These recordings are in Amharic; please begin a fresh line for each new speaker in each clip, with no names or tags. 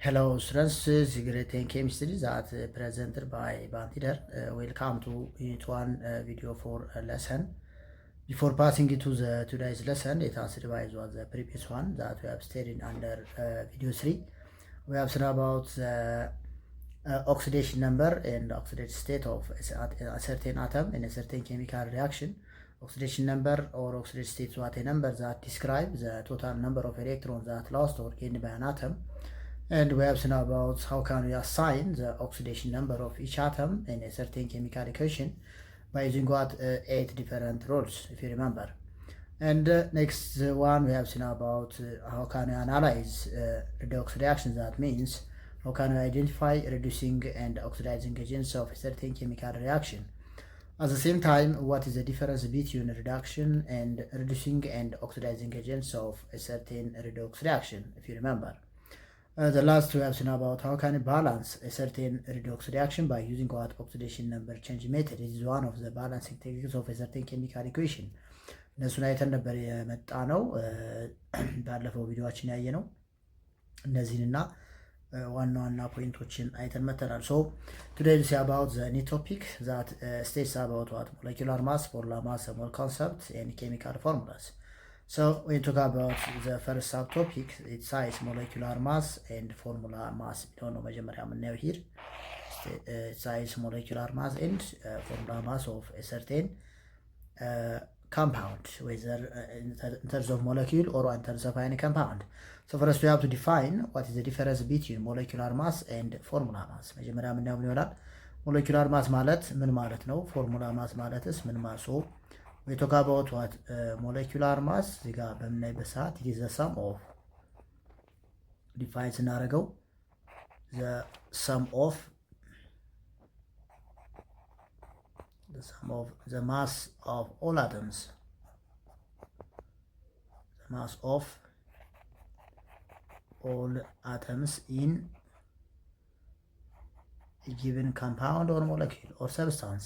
Hello, students. This is great in chemistry that presented by Bantider. Welcome to Unit 1 video for a lesson. Before passing into the today's lesson, let us revise what the previous one that we have studied under video 3. We have seen about the oxidation number and oxidative state of a certain atom in a certain chemical reaction. Oxidation number or oxidative state is what a number that describes the total number of electrons that lost or gained by an atom. And we have seen about how can we assign the oxidation number of each atom in a certain chemical equation by using what 8 different rules, if you remember. And next one we have seen about how can we analyze redox reactions. That means how can we identify reducing and oxidizing agents of a certain chemical reaction. At the same time, what is the difference between reduction and reducing and oxidizing agents of a certain redox reaction, if you remember. The last we have seen about how can you balance a certain redox reaction by using what oxidation number change method. It is one of the balancing techniques of a certain chemical equation. እነሱን አይተን ነበር የመጣ ነው ባለፈው ቪዲዮአችን ያየ ነው። እነዚህንና ዋና ዋና ፖይንቶችን አይተን መተናል። So today we see about the new topic that states about what molecular mass, molar mass, mole concept and chemical formulas. So we talk about the first subtopic, its size, molecular mass and formula mass. We don't know መጀመሪያ የምናየው here size, molecular mass and formula mass of a certain compound, whether in terms of molecule or in terms of any compound. So first we have to define what is the difference between molecular mass and formula mass. መጀመሪያ የምናየው ምን ይሆናል? molecular mass ማለት ምን ማለት ነው? formula mass ማለትስ ምን ማለት ነው? We talk about what molecular mass እዚህ ጋር በምናይበት ሰዓት it is the sum of define ስናደርገው the sum of the mass of all atoms, the mass of all atoms in a given compound or molecule or substance.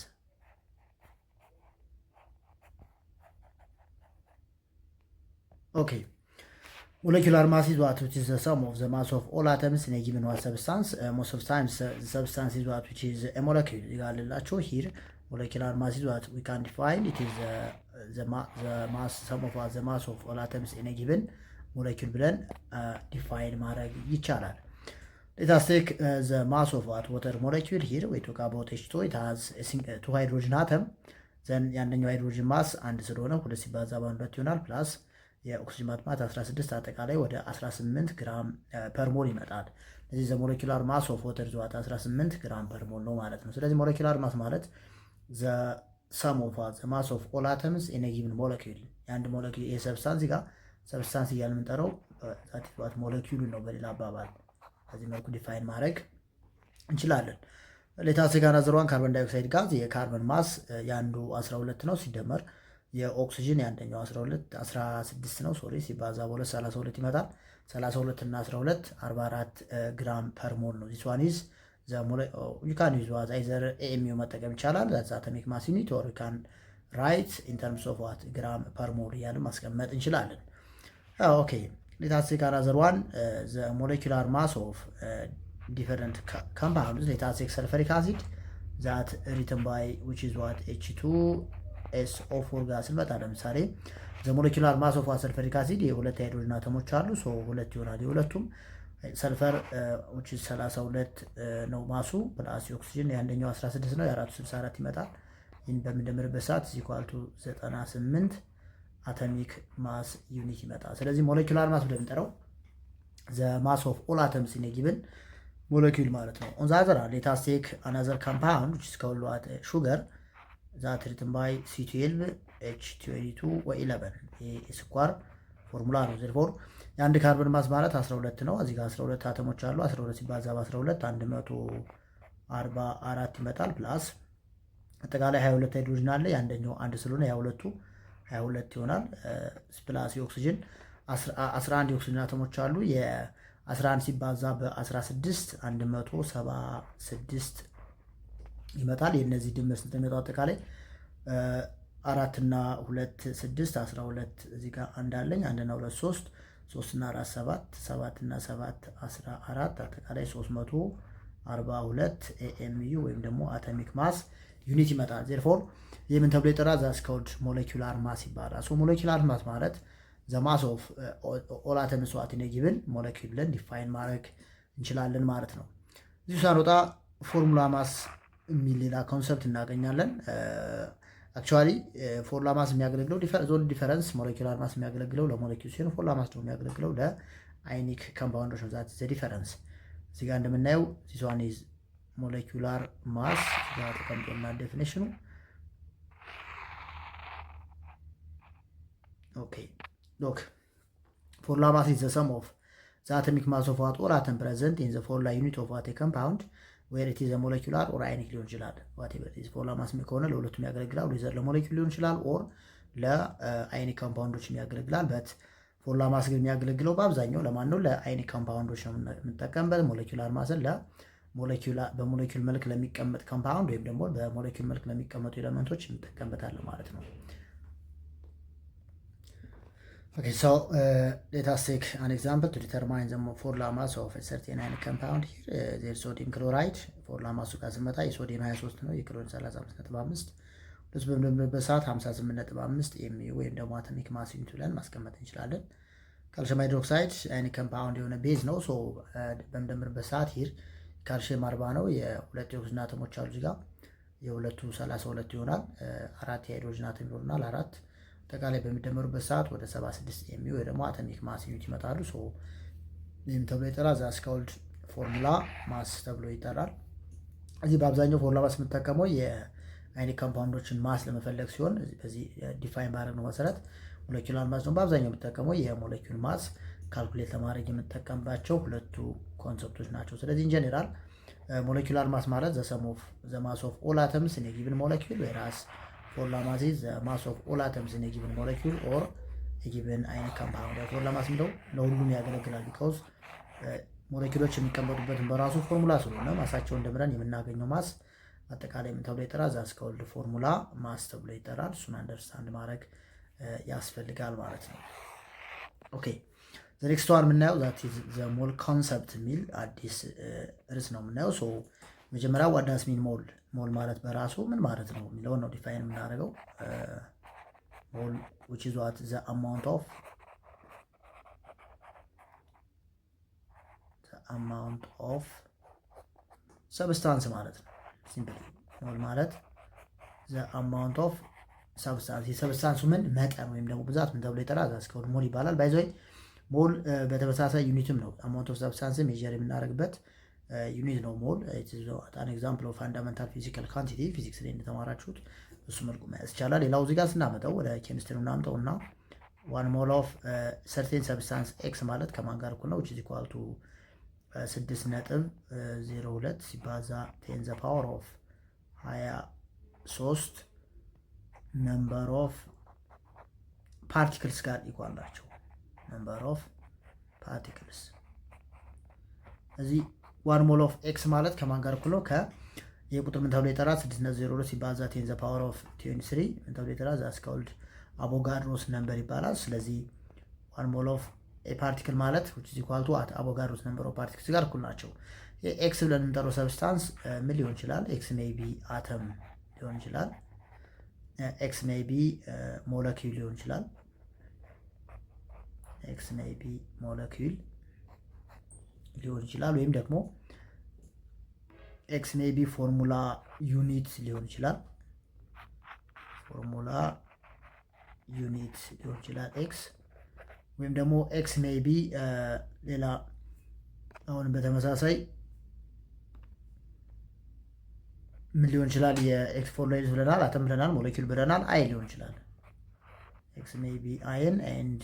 Okay, molecular mass is what, which is the sum of the mass of all atoms in a given one substance. Most of the times the substance is what, which is a molecule. Here molecular mass is what we can define. It is the mass, sum of the mass of all atoms in a given molecule ብለን define ማድረግ ይቻላል። Let us take the mass of what water molecule. Here we talk about H2. It has two hydrogen atom. Then ያንኛው hydrogen mass አንድ ስለሆነ ሁለት ሲባዛ በሁለት ይሆናል ፕላስ የኦክሲጅን ማጥማት 16 አጠቃላይ ወደ 18 ግራም ፐር ሞል ይመጣል። ስለዚህ ዘ ሞለኪውላር ማስ ኦፍ ዋተር ዝዋት 18 ግራም ፐር ሞል ነው ማለት ነው። ስለዚህ ሞለኪውላር ማስ ማለት ዘ ሰም ኦፍ ዘ ማስ ኦፍ ኦል አተምስ ኢን ኤ ጊቭን ሞለኪውል። የአንድ ሞለኪውል የሰብስታንስ ጋር ሰብስታንስ እያልን የምንጠራው ዛት ሞለኪውሉ ነው በሌላ አባባል። በዚህ መልኩ ዲፋይን ማድረግ እንችላለን። ሌታስ ጋር ናዘሯን ካርቦን ዳይኦክሳይድ ጋዝ የካርቦን ማስ ያንዱ 12 ነው ሲደመር የኦክሲጅን ያንደኛው 16 ነው ሲባዛ በሁለት 32 ይመጣል። 32 እና 12 44 ግራም ፐር ሞል ነው። this one is the you can use what either AMU መጠቀም ይቻላል that's atomic mass unit, or you can write in terms of what gram per mole እያልን ማስቀመጥ እንችላለን። Okay, let us take another one, the molecular mass of different compounds. Let us take sulfuric acid that written by which is what H2SO4 ጋር ስንመጣ ለምሳሌ the molecular mass of sulfuric acid የሁለት ሃይድሮጅን አተሞች አሉ። so ሁለት ይሆናል የሁለቱም ሰልፈር which is 32 ነው ማሱ ፕላስ ኦክሲጅን ያንደኛው 16 ነው የአራቱ 64 ይመጣል። ይህን በምንደምርበት ሰዓት = 98 አቶሚክ ማስ ዩኒት ይመጣል። ስለዚህ ሞለኪውላር ማስ ብለን እንጠራው the mass of all atoms in a given molecule ማለት ነው። on the other hand let us take another compound which is called what sugar that written by C12H22O11 የስኳር ፎርሙላ ነው። therefore የአንድ ካርቦን ማስ ማለት 12 ነው። እዚህ ጋር 12 አተሞች አሉ። 12 ሲባዛ በ12 144 ይመጣል ፕላስ አጠቃላይ 22 ሃይድሮጅን አለ። ያንደኛው አንድ ስለሆነ 22 ይሆናል ፕላስ የኦክሲጅን 11 የኦክሲጅን አተሞች አሉ። የ11 ሲባዛ በ16 176 ይመጣል። የነዚህ ድምር ስንት ነው? አጠቃላይ 4 እና 2 6 12 እዚህ ጋር አንድ አለኝ 1 እና 2 3 3 እና 4 7 7 እና 7 14 አጠቃላይ 342 ኤኤምዩ ወይም ደግሞ አቶሚክ ማስ ዩኒት ይመጣል። ዜርፎር ይህ ምን ተብሎ ይጠራል? ዛትስ ኮልድ ሞለኪውላር ማስ ይባላል። ሶ ሞለኪውላር ማስ ማለት ዘ ማስ ኦፍ ኦል አተምስ ዋት ኢን ኤ ጊቭን ሞለኪውል ብለን ዲፋይን ማድረግ እንችላለን ማለት ነው። እዚሁ ሳንወጣ ፎርሙላ ማስ የሚል ሌላ ኮንሰፕት እናገኛለን። አክቹዋሊ ፎርሙላ ማስ የሚያገለግለው ዞን ዲፈረንስ ሞለኪውላር ማስ የሚያገለግለው ለሞለኪውል ሲሆን ፎርሙላ ማስ ደግሞ የሚያገለግለው ለአይኒክ ኮምፓውንዶች ነው። ዛት ዘ ዲፈረንስ እዚህ ጋር እንደምናየው ዚስ ዋን ኢዝ ሞለኪውላር ማስ ጋር ተቀምጦና ዴፊኒሽኑ ኦኬ ሎክ ፎርሙላ ማስ ኢዝ ዘ ሰም ኦፍ ዘ አቶሚክ ማስ ኦፍ ዋት ኦል አተም ፕሬዘንት ኢን ዘ ፎርሙላ ዩኒት ኦፍ ዋት ኤ ኮምፓውንድ ዌር ኢት ኢዝ ዘ ሞለኪውላር ኦር አይኒክ ሊሆን ይችላል። ዋቴቨር ኢዝ ፎርሙላ ማስ ከሆነ ለሁለቱም ያገለግላል። ዊዘር ለሞለኪውል ሊሆን ይችላል ኦር ለአይኒክ ኮምፓውንዶች ያገለግላል። በት ፎርሙላ ማስ ግን የሚያገለግለው በአብዛኛው ለማን ነው? ለአይኒክ ኮምፓውንዶች ነው የምንጠቀምበት። ሞለኪውላር ማስን በሞለኪውል መልክ ለሚቀመጥ ኮምፓውንድ ወይም ደግሞ በሞለኪውል መልክ ለሚቀመጡ ኤሌመንቶች እንጠቀምበታለን ማለት ነው። Okay, so let us take an example to determine the formula mass of a certain ionic compound. Here there is sodium chloride. formula mass ጋር ስንመጣ የሶዲየም 23 ነው፣ የክሎሪን 35.5 ሁለቱ በምንደምርበት ሰዓት 58.5 ኤምዩ ወይም ደግሞ አቶሚክ ማስ ዩኒት ብለን ማስቀመጥ እንችላለን። ካልሽየም ሃይድሮክሳይድ አይኒክ ኮምፓውንድ የሆነ ቤዝ ነው። ሶ በምንደምርበት ሰዓት ሂር ካልሽየም 40 ነው፣ የሁለቱ የኦክሲጅን አተሞች አሉ እዚህ ጋር የሁለቱ 32 ይሆናል። አራት የሃይድሮጅን አተም ይኖርናል አራት አጠቃላይ በሚደመሩበት ሰዓት ወደ 76 ኤምዩ ወይ ደግሞ አቶሚክ ማስ ዩኒት ይመጣሉ። ሶ ይህም ተብሎ ይጠራል። ዛትስ ኮልድ ፎርሙላ ማስ ተብሎ ይጠራል። እዚህ በአብዛኛው ፎርሙላ ማስ የምንጠቀመው የአይኒክ ኮምፓውንዶችን ማስ ለመፈለግ ሲሆን በዚህ ዲፋይን ባደረግነው መሰረት ሞለኪውላር ማስ ነው በአብዛኛው የምንጠቀመው የሞለኪውል ማስ ካልኩሌት ለማድረግ የምንጠቀምባቸው ሁለቱ ኮንሰፕቶች ናቸው። ስለዚህ ኢን ጀነራል ሞለኪውላር ማስ ማለት ዘ ሰም ኦፍ ዘ ማስ ኦፍ ኦል አተምስ ኢን ኤ ጊቭን ሞለኪውል ዌራስ ፎርሙላ ማስ ኢዝ ዘ ማስ ኦፍ ኦል አተምስ ኢን ኤ ጊቭን ሞለኪውል ኦር ኤ ጊቭን አይኒክ ኮምፓውንድ። ፎርሙላ ማስ እንደው ለሁሉም ያገለግላል። ቢኮዝ ሞለኪውሎች የሚቀመጡበትን በራሱ ፎርሙላ ስለሆነ ማሳቸውን እንደምረን የምናገኘው ማስ አጠቃላይ ምን ተብሎ ይጠራል? ዛትስ ኮልድ ፎርሙላ ማስ ተብሎ ይጠራል። እሱን አንደርስታንድ ማድረግ ያስፈልጋል ማለት ነው። ኦኬ ዘ ኔክስት ዋን የምናየው ዛት ኢዝ ዘ ሞል ኮንሰፕት የሚል አዲስ ርዕስ ነው የምናየው። ሶ መጀመሪያ ዋት ዳዝ ሚን ሞል ሞል ማለት በራሱ ምን ማለት ነው የሚለውን ነው ዲፋይን የምናደርገው። ሞል which is what the amount of substance ማለት ነው። ሲምፕሊ ሞል ማለት the amount of substance የሰብስታንሱ ምን መጠን ወይም ደግሞ ብዛት ምን ተብሎ ይጠራል? ዛትስ ኮልድ ሞል ይባላል። ባይ ዘ ወይ ሞል በተመሳሳይ ዩኒትም ነው amount of substance ሜዠር የምናደርግበት ዩኒት ነው ሞል። አን ኤግዛምፕል ኦፍ ፋንዳመንታል ፊዚካል ኳንቲቲ ፊዚክስ ላይ እንደተማራችሁት እሱ መልኩ መያዝ ይቻላል። ሌላው እዚህ ጋር ስናመጣው ወደ ኬሚስትሪ እናምጠው እና ዋን ሞል ኦፍ ሰርቴን ሰብስታንስ ኤክስ ማለት ከማን ጋር እኩል ነው? which is equal to 6.02 ሲባዛ 10 ዘ ፓወር ኦፍ 23 ነምበር ኦፍ ፓርቲክልስ ጋር ኢኳል ናቸው። ነምበር ኦፍ ፓርቲክልስ እዚህ ዋን ሞል ኦፍ ኤክስ ማለት ከማን ጋር እኩል ነው? የቁጥር ምን ተብሎ ይጠራል? 6.02 ሲባዛ 10 ዘ ፓወር ኦፍ 23 ምን ተብሎ ይጠራል? ዛትስ ኮልድ አቮጋድሮስ ነምበር ይባላል። ስለዚህ ዋን ሞል ኦፍ ኤ ፓርቲክል ማለት which is equal to አቮጋድሮስ ነምበር ኦፍ ፓርቲክልስ ጋር እኩል ናቸው። ኤክስ ብለን የምንጠራው ሰብስታንስ ምን ሊሆን ይችላል? ኤክስ ሜይ ቢ አተም ሊሆን ይችላል። ኤክስ ሜይ ቢ ሞለኪውል ሊሆን ይችላል። ኤክስ ሜይ ቢ ሞለኪውል ሊሆን ይችላል። ወይም ደግሞ ኤክስ ሜይ ቢ ፎርሙላ ዩኒት ሊሆን ይችላል። ፎርሙላ ዩኒት ሊሆን ይችላል ኤክስ። ወይም ደግሞ ኤክስ ሜይ ቢ ሌላ አሁን በተመሳሳይ ምን ሊሆን ይችላል? የኤክስ ፎርሙላ ዩኒት ብለናል፣ አተም ብለናል፣ ሞለኪውል ብለናል። አይ ሊሆን ይችላል። ኤክስ ሜይ ቢ አይን ኤንድ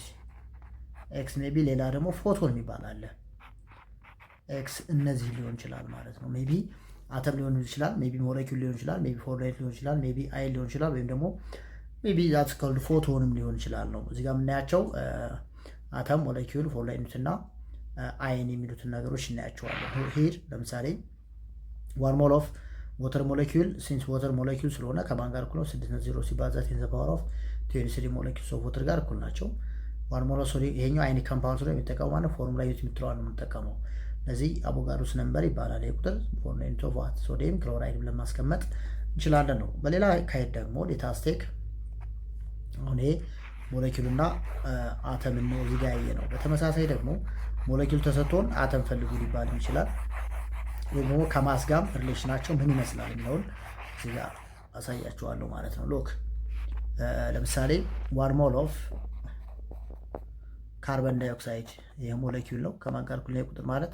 ኤክስ ሜይ ቢ ሌላ ደግሞ ፎቶን የሚባል አለ። ኤክስ እነዚህ ሊሆን ይችላል ማለት ነው። ሜይ ቢ አተም ሊሆን ይችላል፣ ሜይ ቢ ሞለኪውል ሊሆን ይችላል፣ ሜይ ቢ ፎርሙላ ዩኒት ሊሆን ይችላል፣ ሜይ ቢ አይ ሊሆን ይችላል፣ ወይም ደግሞ ሜይ ቢ ዛትስ ኮልድ ፎቶንም ሊሆን ይችላል ነው። እዚህ ጋር የምናያቸው አተም፣ ሞለኪውል፣ ፎርሙላ ዩኒት እና አይን የሚሉትን ነገሮች እናያቸዋለን። ሄር ለምሳሌ ዋን ሞል ኦፍ ወተር ሞለኪውል ሲንስ ወተር ሞለኪውል ስለሆነ ከማን ጋር እኩል ነው? 6.0 ሲባዛ 10 ዘ ፓወር ኦፍ 23 ሞለኪውልስ ኦፍ ወተር ጋር እኩል ናቸው። 1 ሞል ኦፍ ሶዲየም ይሄኛው አዮኒክ ኮምፓውንድ ስለሆነ የሚጠቀመው ማለት ፎርሙላ ዩት የምትለዋን ነው የምንጠቀመው። ስለዚህ አቮጋድሮስ ነምበር ይባላል። ይሄ ቁጥር ፎርሙላ ኦፍ ዋት ሶዲየም ክሎራይድ ብለን ማስቀመጥ እንችላለን ነው። በሌላ አካሄድ ደግሞ ሌታስቴክ አሁን ይሄ ሞለኪውልና አተምን ነው እዚህ ጋር ያየ ነው። በተመሳሳይ ደግሞ ሞለኪውል ተሰጥቶን አተም ፈልጉ ሊባል ይችላል። ወይም ደግሞ ከማስ ጋር ሪሌሽናቸው ምን ይመስላል የሚለውን እዚህ ጋር አሳያችኋለሁ ማለት ነው። ሎክ ለምሳሌ 1 ሞል ኦፍ ካርበን ዳይኦክሳይድ ይሄ ሞለኪውል ነው። ከማን ጋር እኩል ነው ቁጥር ማለት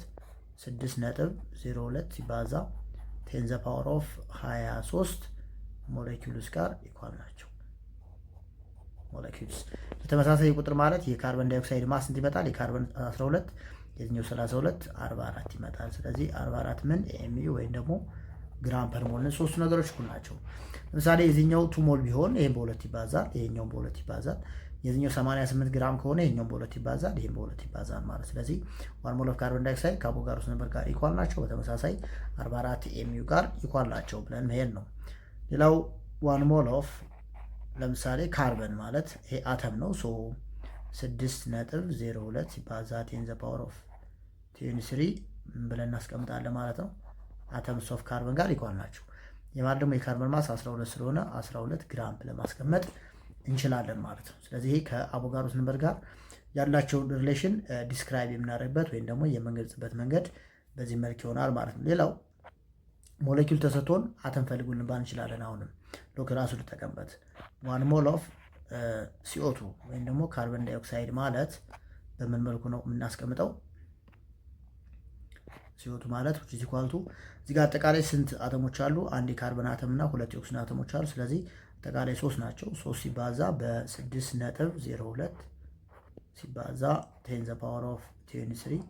6.02 ሲባዛ 10 ዘ ፓወር ኦፍ 23 ሞለኪውልስ ጋር ኢኳል ናቸው። ሞለኪውልስ በተመሳሳይ ቁጥር ማለት የካርበን ዳይኦክሳይድ ማስ ስንት ይመጣል? የካርበን 12 የዚህኛው 32 44 ይመጣል። ስለዚህ 44 ምን ኤምዩ ወይም ደግሞ ግራም ፐር ሞል ነው። ሶስቱ ነገሮች እኩል ናቸው። ለምሳሌ የዚህኛው 2 ሞል ቢሆን ይሄን በሁለት ይባዛል፣ ይሄኛው በሁለት ይባዛል። የዚህኛው 88 ግራም ከሆነ ይሄኛው በሁለት ይባዛል፣ ይሄን በሁለት ይባዛል ማለት። ስለዚህ 1 ሞል ኦፍ ካርበን ዳይኦክሳይድ ከአቮጋድሮስ ነምበር ጋር ኢኳል ናቸው። በተመሳሳይ 44 ኤምዩ ጋር ኢኳል ናቸው ብለን መሄድ ነው። ሌላው 1 ሞል ኦፍ ለምሳሌ ካርበን ማለት ይሄ አተም ነው። ሶ 6.02 ሲባዛ 10 ዘ ፓወር ኦፍ 23 ብለን እናስቀምጣለን ማለት ነው። አተምስ ኦፍ ካርበን ጋር ኢኳል ናቸው። የማለት ደግሞ የካርበን ማስ 12 ስለሆነ 12 ግራም ብለን ማስቀመጥ እንችላለን ማለት ነው። ስለዚህ ይሄ ከአቮጋድሮስ ነምበር ጋር ያላቸውን ሪሌሽን ዲስክራይብ የምናደርግበት ወይም ደግሞ የምንገልጽበት መንገድ በዚህ መልክ ይሆናል ማለት ነው። ሌላው ሞለኪውል ተሰጥቶን አተም ፈልጉ ልንባል እንችላለን። አሁንም ሎክ ራሱ ልጠቀምበት 1 ሞል ኦፍ CO2 ወይም ደግሞ ካርበን ዳይኦክሳይድ ማለት በምን መልኩ ነው የምናስቀምጠው? CO2 ማለት which is equal to እዚህ ጋር አጠቃላይ ስንት አተሞች አሉ? አንድ የካርበን አተም እና ሁለት የኦክሲጅን አተሞች አሉ። ስለዚህ አጠቃላይ 3 ናቸው። 3 ሲባዛ በ6.02 ሲባዛ 10 ዘ ፓወር ኦፍ 23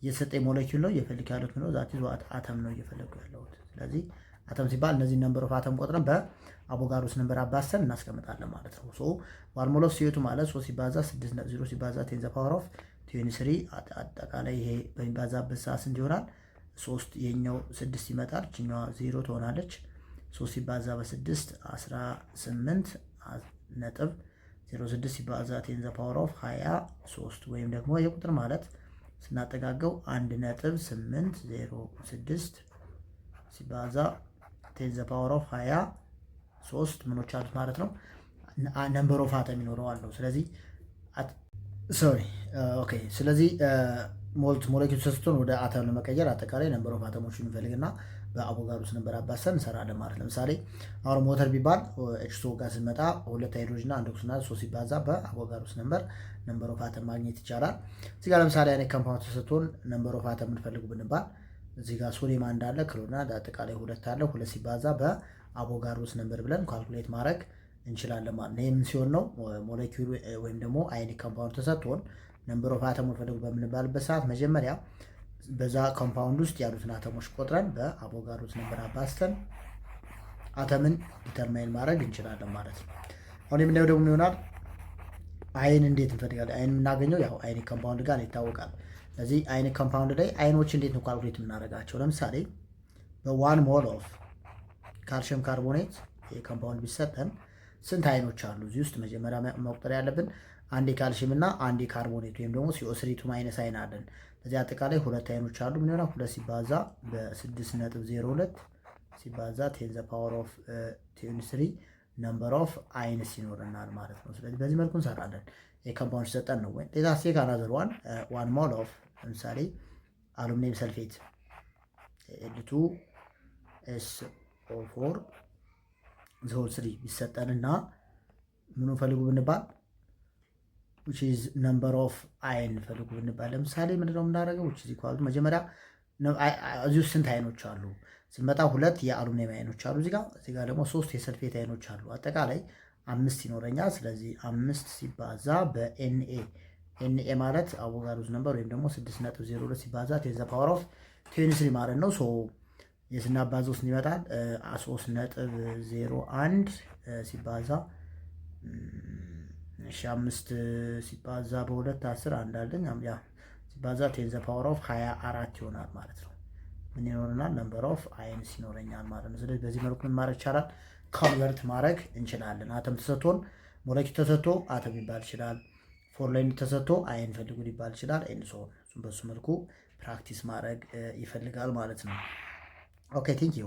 እየተሰጠኝ ሞለኪውል ነው እየፈልግ ያሉት ነው ዛት ይዞ አተም ነው እየፈለጉ ያለሁት። ስለዚህ አተም ሲባል እነዚህ ነምበር ኦፍ አተም ቆጥረን በአቮጋድሮስ ነምበር አባሰን እናስቀምጣለን ማለት ነው። ሶ 1 ሞል ኦፍ CO2 ማለት 3 ሲባዛ 6.0 ሲባዛ 10 ዘ ፓወር ኦፍ 23 አጠቃላይ ይሄ በሚባዛበት ሰዓት ስንት ይሆናል? 3 የኛው 6 ይመጣል፣ እችኛዋ 0 ትሆናለች። 3 ሲባዛ በ6 18.06 ሲባዛ 10 ዘ ፓወር ኦፍ 23 ወይም ደግሞ የቁጥር ማለት ስናጠጋገው 1.806 ሲባዛ 10 ዘ ፓወር ኦፍ 23 ምኖች አሉት ማለት ነው። ነምበር ኦፍ አተም ይኖረዋል ነው። ስለዚህ ስለዚህ ሞለኪውል ተሰጥቶን ወደ አተም ለመቀየር አጠቃላይ ነምበር ኦፍ አተሞችን እንፈልግና በአቮጋድሮስ ነምበር አባሰን እንሰራለን ማለት። ለምሳሌ አሁን ሞተር ቢባል H2O ጋር ስንመጣ 2 ሃይድሮጅን እና 1 ኦክሲጅን 3 ሲባዛ በአቮጋድሮስ ነምበር ኦፍ አተም ማግኘት ይቻላል። እዚህ ጋር ለምሳሌ አይነት ኮምፓውንድ ተሰጥቶን ነምበር ኦፍ አተም እንፈልጉ ብንባል እዚህ ጋር ሶዲየም አንድ አለ፣ ክሎሪን አጠቃላይ 2 አለ። 2 ሲባዛ በአቮጋድሮስ ነምበር ብለን ካልኩሌት ማድረግ እንችላለን ማለት ነው። ይህም ሲሆን ነው ሞለኪውል ወይም ደግሞ አዮኒክ ኮምፓውንድ ተሰጥቶን ነምበር ኦፍ አተሞች ፈልጉ በምንባልበት ሰዓት መጀመሪያ በዛ ኮምፓውንድ ውስጥ ያሉትን አተሞች ቆጥረን በአቮጋድሮስ ነምበር አባዝተን አተምን ዲተርማይን ማድረግ እንችላለን ማለት ነው። አሁን የምናየው ደግሞ ይሆናል አይን እንዴት እንፈልጋለን? አይን የምናገኘው ያው አዮኒክ ኮምፓውንድ ጋር ይታወቃል። ስለዚህ አዮኒክ ኮምፓውንድ ላይ አይኖች እንዴት ነው ካልኩሌት የምናደርጋቸው? ለምሳሌ በ1 ሞል ኦፍ ካልሽየም ካርቦኔት የኮምፓውንድ ቢሰጠን ስንት አይኖች አሉ? እዚህ ውስጥ መጀመሪያ መቁጠር ያለብን አንድ የካልሽየም እና አንድ የካርቦኔት ወይም ደግሞ CO3 ማይነስ አይን አለን። ስለዚህ አጠቃላይ 2 አይኖች አሉ። ምን ይሆናል? 2 ሲባዛ በ6.02 ሲባዛ 10 ዘ ፓወር ኦፍ 23 ነምበር ኦፍ አይንስ ይኖረናል ማለት ነው። ስለዚህ በዚህ መልኩ እንሰራለን። የኮምፓውንድ ሰጠን ነው ወይ ሌላ ሴክ አናዘር 1 ሞል ኦፍ ለምሳሌ አሉሚኒየም ሰልፌት L2SO4 ዞል 3 ቢሰጠንና ምኑ ፈልጉ ብንባል which is number of አይን ፈልጉ ብንባል ለምሳሌ ምንድነው የምናደርገው? which is equal መጀመሪያ እዚህ ስንት አይኖች አሉ ስንመጣ 2 የአሉሚኒየም አይኖች አሉ። እዚህ ጋር ደግሞ 3 የሰልፌት አይኖች አሉ። አጠቃላይ 5 ይኖረኛል። ስለዚህ 5 ሲባዛ በNA ማለት አቮጋድሮስ ነምበር ወይም ደግሞ 6.02 ሲባዛ 10 ዘ ፓወር ኦፍ 23 ማለት ነው። ሶ የስናባዛው ስንት ይመጣል? 3.01 ሲባዛ 5 ሲባዛ በ2 10 አንዳለኝ ያ ሲባዛ 10 ዘ ፓወር ኦፍ 24 ይሆናል ማለት ነው። ምን ይኖረናል? ነምበር ኦፍ አይንስ ይኖረኛል ማለት ነው። ስለዚህ በዚህ መልኩ ምን ማድረግ ይቻላል? ኮንቨርት ማድረግ እንችላለን። አተም ተሰጥቶን ሞለኪውል ተሰጥቶ አተም ይባል ይችላል። ፎር ላይ ተሰጥቶ አይን ፈልጉ ሊባል ይችላል። ኤንድ ሶ በሱ መልኩ ፕራክቲስ ማድረግ ይፈልጋል ማለት ነው። ኦኬ ቴንክ ዩ።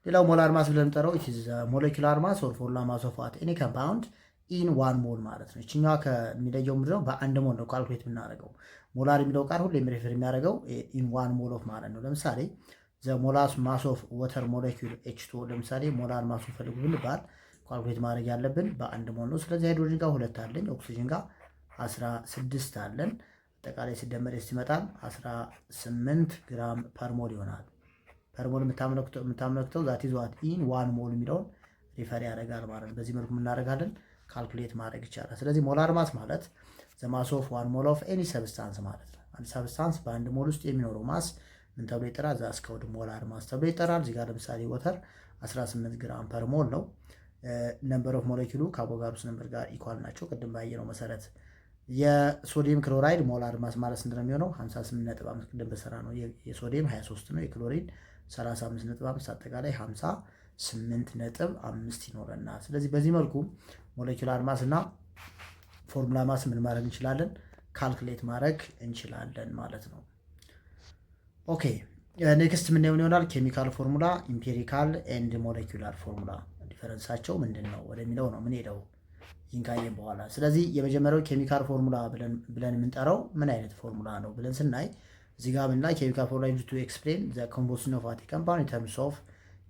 ሌላው ሞላር ማስ ብለን ጠራው ኢት ኢዝ ሞለኪውላር ማስ ኦር ፎርሙላ ማስ ኦፍ ዋት ኤኒ ኮምፓውንድ ኢን ዋን ሞል ማለት ነው። እችኛዋ ከሚለየው ምንድነው? በአንድ ሞል ነው ካልኩሌት የምናደርገው። ሞላር የሚለው ቃል ሁሌ ሪፈር የሚያደርገው ኢን ዋን ሞል ኦፍ ማለት ነው። ለምሳሌ ዘ ሞላር ማስ ኦፍ ወተር ሞለኪውል ኤች2 ለምሳሌ ሞላር ማሱ ፈልጉ ብንባል ካልኩሌት ማድረግ ያለብን በአንድ ሞል ነው። ስለዚህ ሃይድሮጅን ጋር 2 አለኝ፣ ኦክሲጅን ጋር 16 አለን። አጠቃላይ ሲደመር ይመጣል 18 ግራም ፐር ሞል ይሆናል። ፐር ሞል የምታመለክተው ዛት ኢዝ ዋት ኢን ዋን ሞል የሚለውን ሪፈር ያደርጋል ማለት ነው። በዚህ መልኩ እናደርጋለን ካልኩሌት ማድረግ ይቻላል። ስለዚህ ሞላር ማስ ማለት ዘ ማስ ኦፍ ዋን ሞል ኦፍ ኤኒ ሰብስታንስ ማለት ነው። አንድ ሰብስታንስ በአንድ ሞል ውስጥ የሚኖረው ማስ ምን ተብሎ ይጠራል? ዛስ ኮልድ ሞላር ማስ ተብሎ ይጠራል። እዚህ ጋር ለምሳሌ ወተር 18 ግራም ፐር ሞል ነው። ነምበር ኦፍ ሞለኪሉ ከአቮጋድሮስ ነምበር ጋር ኢኳል ናቸው። ቅድም ባየነው መሰረት የሶዲየም ክሎራይድ ሞላር ማስ ማለት ስንት ነው የሚሆነው? 58.5 ቅድም በሰራ ነው። የሶዲየም 23 ነው፣ የክሎሪን 35.5 አጠቃላይ 58.5 ይኖረናል። ስለዚህ በዚህ መልኩ ሞለኪውላር ማስ እና ፎርሙላ ማስ ምን ማድረግ እንችላለን? ካልኩሌት ማድረግ እንችላለን ማለት ነው። ኦኬ ኔክስት የምናየው ይሆናል ኬሚካል ፎርሙላ፣ ኢምፔሪካል ኤንድ ሞለኪውላር ፎርሙላ ዲፈረንሳቸው ምንድን ነው ወደሚለው ነው ምን ሄደው ይህን ካየን በኋላ። ስለዚህ የመጀመሪያው ኬሚካል ፎርሙላ ብለን የምንጠራው ምን አይነት ፎርሙላ ነው ብለን ስናይ እዚህ ጋር ምንላይ ኬሚካል ፎርሙላ ዩዝ ቱ ኤክስፕሌን ዘ ኮምፖዚሽን ኦፍ ዋት ኮምፓውንድ ኢን ተርምስ ኦፍ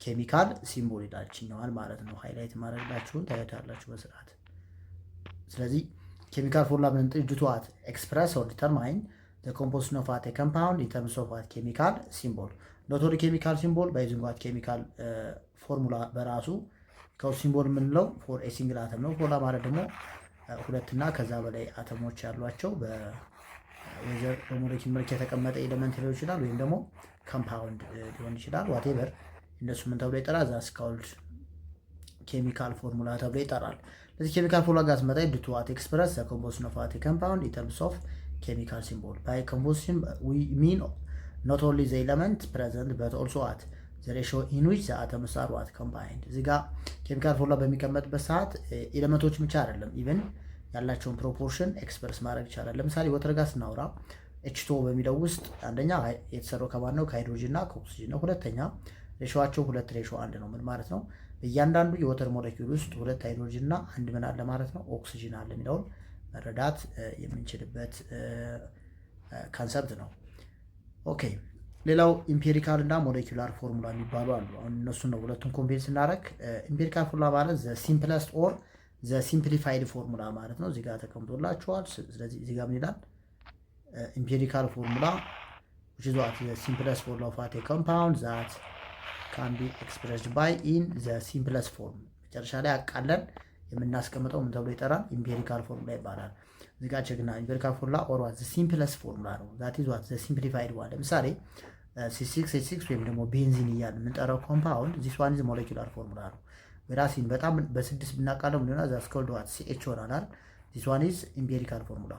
ኬሚካል ሲምቦል ይላችኛዋል ማለት ነው። ሃይላይት ማድረግላችሁን ታያታላችሁ በስርዓት። ስለዚህ ኬሚካል ፎርሙላ ብለን ዩዝ ቱ ዋት ኤክስፕረስ ኦር ዲተርማይን ዘ ኮምፖዚሽን ኦፍ ዋት ኮምፓውንድ ኢን ተርምስ ኦፍ ዋት ኬሚካል ሲምቦል ኖት ኦንሊ ኬሚካል ሲምቦል ባይ ዩዚንግ ዋት ኬሚካል ፎርሙላ በራሱ ሲምቦል የምንለው ፎር ኤ ሲንግል አተም ነው። ፎርሙላ ማለት ደግሞ ሁለትና ከዛ በላይ አተሞች ያሏቸው በወይዘር በሞለኪል መልክ የተቀመጠ ኤሌመንት ሊሆን ይችላል፣ ወይም ደግሞ ኮምፓውንድ ሊሆን ይችላል። ዋቴቨር እነሱ ምን ተብሎ ይጠራል? ዛስ ኮልድ ኬሚካል ፎርሙላ ተብሎ ይጠራል። ለዚህ ኬሚካል ፎርሙላ ጋር ስመጣ ዱ ቱ ዋት ኤክስፕረስ ዘ ኮምፖዚሽን ኦፍ ዋት ኮምፓውንድ ኢን ተርምስ ኦፍ ኬሚካል ሲምቦል ባይ ኮምፖዚሽን ዊ ሚን ኖት ኦንሊ ዘ ኤሌመንት ፕሬዘንት በት ኦልሶ ዋት ዘ ሬሾ ኢን ዊች ዘ አተምስ አር ዋት ኮምባይንድ። እዚህ ጋር ኬሚካል ፎርሙላ በሚቀመጥበት ሰዓት ኤሌመንቶች ብቻ አይደለም ኢቨን ያላቸውን ፕሮፖርሽን ኤክስፕረስ ማድረግ ይቻላል። ለምሳሌ ወተር ጋር ስናወራ ኤች2 በሚለው ውስጥ አንደኛ የተሰራው ከማን ነው? ከሃይድሮጅን እና ከኦክሲጅን ነው። ሁለተኛ ሬሾዋቸው 2:1 ነው። ምን ማለት ነው? በእያንዳንዱ የወተር ሞለኪውል ውስጥ 2 ሃይድሮጅን እና 1 ምን አለ ማለት ነው? ኦክሲጅን አለ የሚለውን መረዳት የምንችልበት ካንሰፕት ነው። ኦኬ ሌላው ኢምፔሪካል እና ሞለኪውላር ፎርሙላ የሚባሉ አሉ። አሁን እነሱን ነው ሁለቱን ኮምፔር ስናደርግ ኢምፔሪካል ፎርሙላ ማለት ዘ ሲምፕለስት ኦር ዘ ሲምፕሊፋይድ ፎርሙላ ማለት ነው። እዚህ ጋር ተቀምጦላችኋል። ስለዚህ እዚህ ጋር ምን ይላል? ኢምፔሪካል ፎርሙላ which is what the simplest form of a compound that can be expressed by in the simplest form። መጨረሻ ላይ አቃለን የምናስቀምጠው ምን ተብሎ ይጠራል? ኢምፔሪካል ፎርሙላ ይባላል። እዚህ ጋር ቸግና ኢምፔሪካል ፎርሙላ or what the simplest formula ነው። that is what the simplified one። ለምሳሌ C6H6 ወይም ደግሞ ቤንዚን እያልን የምንጠራው ኮምፓውንድ this one is molecular formula ነው። ራሲን በጣም በስድስት ብናቃለው ምን ይሆናል? that's called what CH ይሆናል። this one is empirical formula።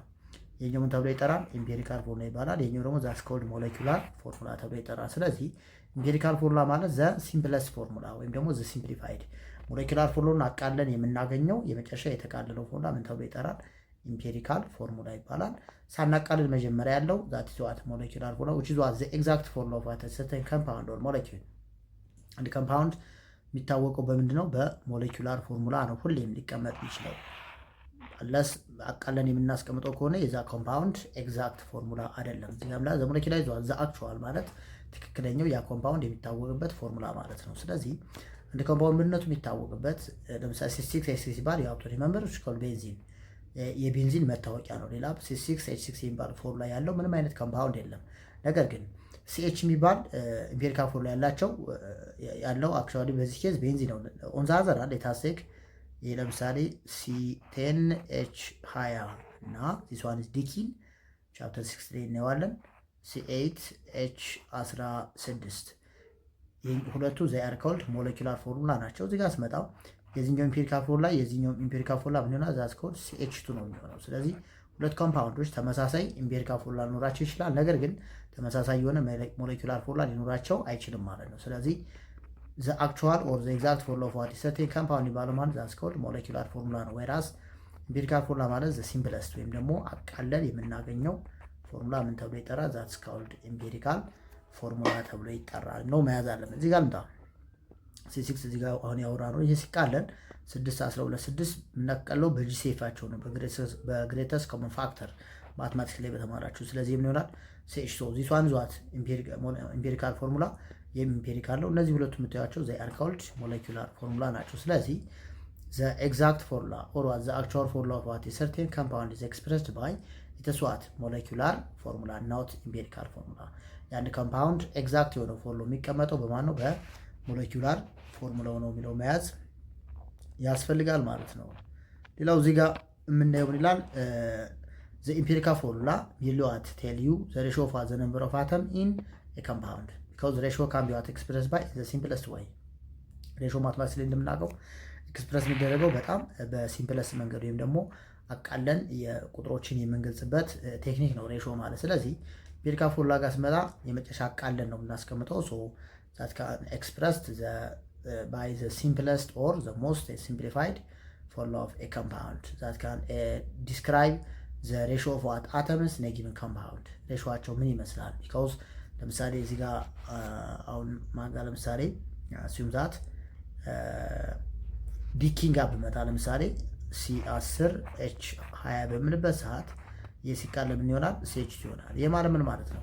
የኛው ምን ተብሎ ይጠራል? empirical formula ይባላል። የኛው ደግሞ that's called molecular formula ተብሎ ይጠራል። ስለዚህ empirical formula ማለት the simplest formula ወይም ደግሞ the simplified molecular formula አቃለን የምናገኘው የመጨረሻ የተቃለለው ፎርሙላ ምን ተብሎ ይጠራል? empirical formula ይባላል። ሳናቃልል መጀመሪያ ያለው that is what molecular formula which is what the exact formula of a certain compound or molecule። አንድ ኮምፓውንድ የሚታወቀው በምንድነው? በሞለኪውላር ፎርሙላ ነው ሁሌም ሊቀመጥ ይችላል። አለስ አቃለን የምናስቀምጠው ከሆነ የዛ ኮምፓውንድ ኤግዛክት ፎርሙላ አይደለም። እዚህም ላይ ዘሞለኪውላ ይዟል ዘ አክቹዋል ማለት ትክክለኛው ያ ኮምፓውንድ የሚታወቅበት ፎርሙላ ማለት ነው። ስለዚህ አንድ ኮምፓውንድ ምንነቱ የሚታወቅበት ለምሳሌ C6H6 ሲባል ያው ቱ ሪሜምበር ስኮል ቤንዚን የቤንዚን መታወቂያ ነው። ሌላ C6H6 የሚባል ፎርሙላ ያለው ምንም አይነት ኮምፓውንድ የለም። ነገር ግን ሲኤች የሚባል ኢምፔሪካል ፎርሙላ ያለው አክቹዋሊ በዚህ ኬዝ ቤንዚን ነው። ኦን ዘ አዘር ሃንድ የታሰክ ለምሳሌ C10H20 እና this one is ዲኪን ቻፕተር 6 ላይ እናየዋለን። C8H16 ሁለቱ they are called molecular formula ናቸው። እዚህ ጋር ስመጣው የዚህኛው ኢምፔሪካል ፎርሙላ የዚህኛው ኢምፔሪካል ፎርሙላ ምን ይሆናል? that's called CH2 ነው የሚሆነው። ስለዚህ ሁለት ኮምፓውንዶች ተመሳሳይ ኢምፔሪካል ፎርሙላ ሊኖራቸው ይችላል፣ ነገር ግን ተመሳሳይ የሆነ ሞለኪውላር ፎርሙላ ሊኖራቸው አይችልም ማለት ነው። ስለዚህ the actual or the exact formula of what is certain compound ይባላል ማለት that's called molecular formula ነው። whereas ኢምፔሪካል ፎርሙላ ማለት ዘ ሲምፕለስት ወይም ደግሞ አቃለን የምናገኘው ፎርሙላ ምን ተብሎ ይጠራል? ዛትስ ካልድ ኢምፔሪካል ፎርሙላ ተብሎ ይጠራል ነው መያዝ አለብን። እዚህ ጋር ልምጣ C6 እዚህ ጋር አሁን ያወራ ነው። ይሄ ሲቃለን 6 12 6 የምናቀለው በጂሴፋቸው ነው በግሬተስት ኮመን ፋክተር ማትማቲክስ ላይ በተማራችሁ። ስለዚህ ምን ይሆናል? ሴች ሶ ዚስ ዋን ዟት ኢምፔሪካል ፎርሙላ ኢምፔሪካል ነው። እነዚህ ሁለቱ የምታዩቸው ዘ አር ኮልድ ሞለኪውላር ፎርሙላ ናቸው። ስለዚህ ዘ ኤግዛክት ፎርሙላ ኦር ዘ አክቹዋል ፎርሙላ ኦፍ ዋት ሰርቴን ኮምፓውንድ ኢዝ ኤክስፕረስድ ባይ ኢትስ ዋት ሞለኪውላር ፎርሙላ ናት ኢምፔሪካል ፎርሙላ። የአንድ ኮምፓውንድ ኤግዛክት የሆነ ፎርሙላ የሚቀመጠው በማን ነው? በሞለኪውላር ፎርሙላው ነው የሚለው መያዝ ያስፈልጋል ማለት ነው። ሌላው እዚህ ጋር የምናየው ምን ይላል? the empirical formula will what tell you the ratio of the number of atom in a compound because the ratio can be what expressed by the simplest way. ratio ማትማቲክስ ላይ እንደምናውቀው ኤክስፕረስ የሚደረገው በጣም በሲምፕለስት መንገድ ወይም ደግሞ አቃለን የቁጥሮችን የምንገልጽበት ቴክኒክ ነው ሬሾ ማለት። ስለዚህ ኢምፔሪካል ፎርሙላ ጋር ስመጣ የመጨረሻ አቃለን ነው የምናስቀምጠው። ሶ that can expressed by the simplest or the most simplified formula of a compound that can describe the ratio of what atoms in a given compound ሬሾአቸው ምን ይመስላል? because ለምሳሌ እዚህ ጋር አሁን ማጋ ለምሳሌ assume that ዲኪንግ አፕ መጣ ለምሳሌ C10 H20 በምንበት ሰዓት የሲቃል ምን ይሆናል? CH ይሆናል። የማለት ምን ማለት ነው?